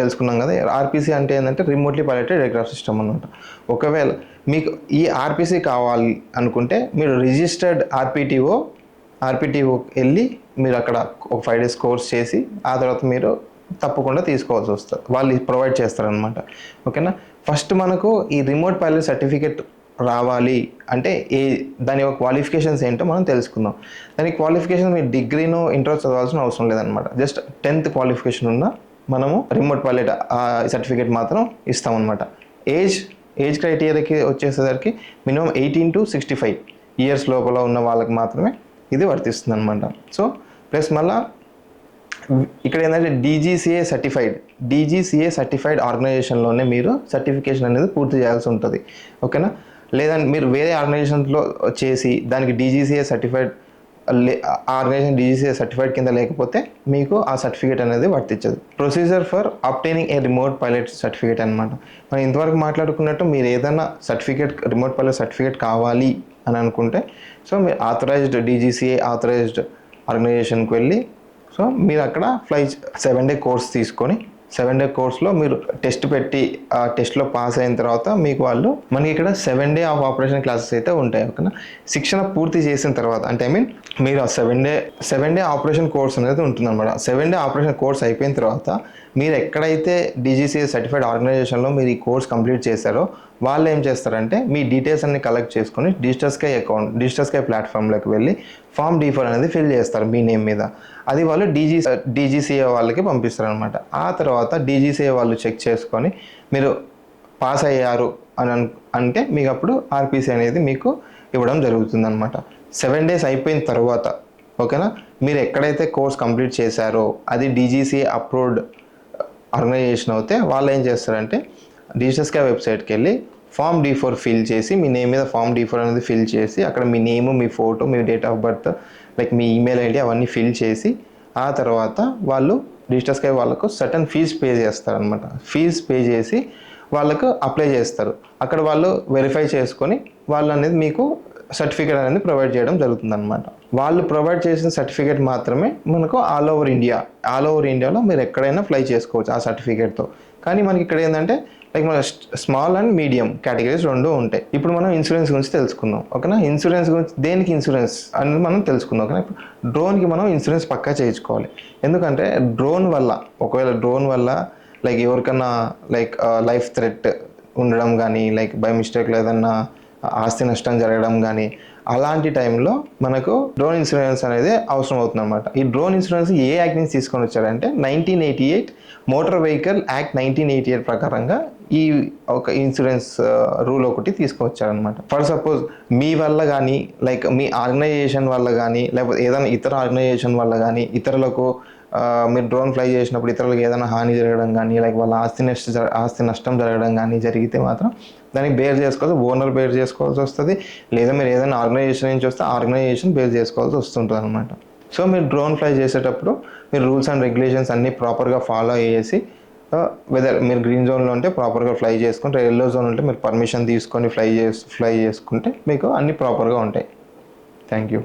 తెలుసుకున్నాం కదా. RPC అంటే ఏంటంటే రిమోట్లీ పైలటెడ్ ఎయిర్క్రాఫ్ట్ సిస్టమ్ అనమాట. ఒకవేళ మీకు ఈ RPC కావాలి అనుకుంటే మీరు రిజిస్టర్డ్ RPTO వెళ్ళి మీరు అక్కడ ఒక 5 days కోర్స్ చేసి ఆ తర్వాత మీరు తప్పకుండా తీసుకోవాల్సి వస్తుంది, వాళ్ళు ప్రొవైడ్ చేస్తారనమాట, ఓకేనా. ఫస్ట్ మనకు ఈ రిమోట్ పైలట్ సర్టిఫికేట్ రావాలి అంటే దాని యొక్క క్వాలిఫికేషన్స్ ఏంటో మనం తెలుసుకుందాం. దాని క్వాలిఫికేషన్ మీరు డిగ్రీనో ఇంటర్ చదవాల్సిన అవసరం లేదనమాట. జస్ట్ 10th క్వాలిఫికేషన్ ఉన్న మనము రిమోట్ పైలట్ సర్టిఫికేట్ మాత్రం ఇస్తామన్నమాట. ఏజ్ క్రైటీరియాకి వచ్చేసరికి మినిమం 18 to 65 years లోపల ఉన్న వాళ్ళకి మాత్రమే ఇది వర్తిస్తుంది అనమాట. సో ప్లస్ మళ్ళీ ఇక్కడ ఏంటంటే DGCA సర్టిఫైడ్ ఆర్గనైజేషన్లోనే మీరు సర్టిఫికేషన్ అనేది పూర్తి చేయాల్సి ఉంటుంది, ఓకేనా. లేదంటే మీరు వేరే ఆర్గనైజేషన్లో చేసి దానికి DGCA సర్టిఫైడ్ కింద లేకపోతే మీకు ఆ సర్టిఫికేట్ అనేది వర్తించదు. Procedure for obtaining a remote pilot certificate అనమాట. మనం ఇంతవరకు మాట్లాడుకున్నట్టు మీరు ఏదైనా రిమోట్ పైలట్ సర్టిఫికేట్ కావాలి అని అనుకుంటే సో మీరు DGCA ఆథరైజ్డ్ ఆర్గనైజేషన్కి వెళ్ళి సో మీరు అక్కడ 7 day కోర్స్ తీసుకొని 7 day కోర్స్లో మీరు టెస్ట్ పెట్టి ఆ టెస్ట్లో పాస్ అయిన తర్వాత మనకి ఇక్కడ 7 day ఆఫ్ ఆపరేషన్ క్లాసెస్ అయితే ఉంటాయి, ఓకేనా. శిక్షణ పూర్తి చేసిన తర్వాత అంటే మీరు ఆ 7 day ఆపరేషన్ కోర్స్ అనేది ఉంటుందన్నమాట. 7 day ఆపరేషన్ కోర్స్ అయిపోయిన తర్వాత మీరు ఎక్కడైతే DGCA సర్టిఫైడ్ ఆర్గనైజేషన్లో మీరు ఈ కోర్స్ కంప్లీట్ చేశారో వాళ్ళు ఏం చేస్తారంటే మీ డీటెయిల్స్ అన్ని కలెక్ట్ చేసుకొని డిజిటల్ స్కై ప్లాట్ఫామ్లోకి వెళ్ళి Form D4 అనేది ఫిల్ చేస్తారు మీ నేమ్ మీద. అది వాళ్ళు DGCA వాళ్ళకి పంపిస్తారు అనమాట. ఆ తర్వాత DGCA వాళ్ళు చెక్ చేసుకొని మీరు పాస్ అయ్యారు అని అంటే మీకు అప్పుడు RPC అనేది మీకు ఇవ్వడం జరుగుతుంది అనమాట. 7 days అయిపోయిన తర్వాత, ఓకేనా, మీరు ఎక్కడైతే కోర్స్ కంప్లీట్ చేశారో అది DGCA అప్రూవ్డ్ ఆర్గనైజేషన్ అయితే వాళ్ళు ఏం చేస్తారంటే డిజిటల్ స్కై వెబ్సైట్కి వెళ్ళి Form D4 ఫిల్ చేసి మీ నేమ్ మీద Form D4 అనేది ఫిల్ చేసి అక్కడ మీ నేమ్, మీ ఫోటో, మీ డేట్ ఆఫ్ బర్త్, లైక్ మీ ఈమెయిల్ ఐడి అవన్నీ ఫిల్ చేసి ఆ తర్వాత వాళ్ళు డిజిటల్ స్కై వాళ్ళకు సర్టన్ ఫీజ్ పే చేస్తారనమాట. ఫీజ్ పే చేసి వాళ్ళకు అప్లై చేస్తారు. అక్కడ వాళ్ళు వెరిఫై చేసుకొని వాళ్ళు అనేది మీకు సర్టిఫికేట్ అనేది ప్రొవైడ్ చేయడం జరుగుతుంది అనమాట. వాళ్ళు ప్రొవైడ్ చేసిన సర్టిఫికేట్ మాత్రమే మనకు ఆల్ ఓవర్ ఇండియాలో మీరు ఎక్కడైనా ఫ్లై చేసుకోవచ్చు ఆ సర్టిఫికేట్తో. కానీ మనకి ఇక్కడ ఏంటంటే లైక్ మన స్మాల్ అండ్ మీడియం కేటగిరీస్ 2 ఉంటాయి. ఇప్పుడు మనం ఇన్సూరెన్స్ గురించి తెలుసుకుందాం, ఓకేనా. ఇన్సూరెన్స్ గురించి దేనికి ఇన్సూరెన్స్ అనేది మనం తెలుసుకుందాం, ఓకేనా. డ్రోన్కి మనం ఇన్సూరెన్స్ పక్కా చేయించుకోవాలి. ఎందుకంటే ఒకవేళ డ్రోన్ వల్ల లైక్ ఎవరికన్నా లైఫ్ థ్రెట్ ఉండడం కానీ, లైక్ బై మిస్టేక్లో ఏదన్నా ఆస్తి నష్టం జరగడం కానీ అలాంటి టైంలో మనకు డ్రోన్ ఇన్సూరెన్స్ అనేది అవసరం అవుతుంది అనమాట. ఈ డ్రోన్ ఇన్సూరెన్స్ ఏ యాక్ట్ నుంచి తీసుకొని వచ్చారంటే 1988 మోటార్ వెహికల్ యాక్ట్ 1988 ప్రకారంగా ఈ ఒక ఇన్సూరెన్స్ రూల్ ఒకటి తీసుకొచ్చారనమాట. ఫర్ సపోజ్ మీ వల్ల కానీ లైక్ మీ ఆర్గనైజేషన్ వల్ల కానీ లేకపోతే ఏదైనా ఇతర ఆర్గనైజేషన్ వల్ల కానీ ఇతరులకు మీరు డ్రోన్ ఫ్లై చేసినప్పుడు ఇతరులకు ఏదైనా హాని జరగడం కానీ లైక్ వాళ్ళ ఆస్తి నష్టం జరగడం కానీ జరిగితే మాత్రం దానికి బేర్ చేసుకోవాలి, ఓనర్ బేర్ చేసుకోవాల్సి వస్తుంది. లేదా మీరు ఏదైనా ఆర్గనైజేషన్ నుంచి వస్తే ఆర్గనైజేషన్ బేర్ చేసుకోవాల్సి వస్తుంటుంది అనమాట. సో మీరు డ్రోన్ ఫ్లై చేసేటప్పుడు మీరు రూల్స్ అండ్ రెగ్యులేషన్స్ అన్నీ ప్రాపర్గా ఫాలో అయ్యేసి వెదర్ మీరు గ్రీన్ జోన్లో ఉంటే ప్రాపర్గా ఫ్లై చేసుకుంటే, ఎల్లో జోన్ ఉంటే మీరు పర్మిషన్ తీసుకొని ఫ్లై చేసుకుంటే మీకు అన్నీ ప్రాపర్గా ఉంటాయి. Thank you.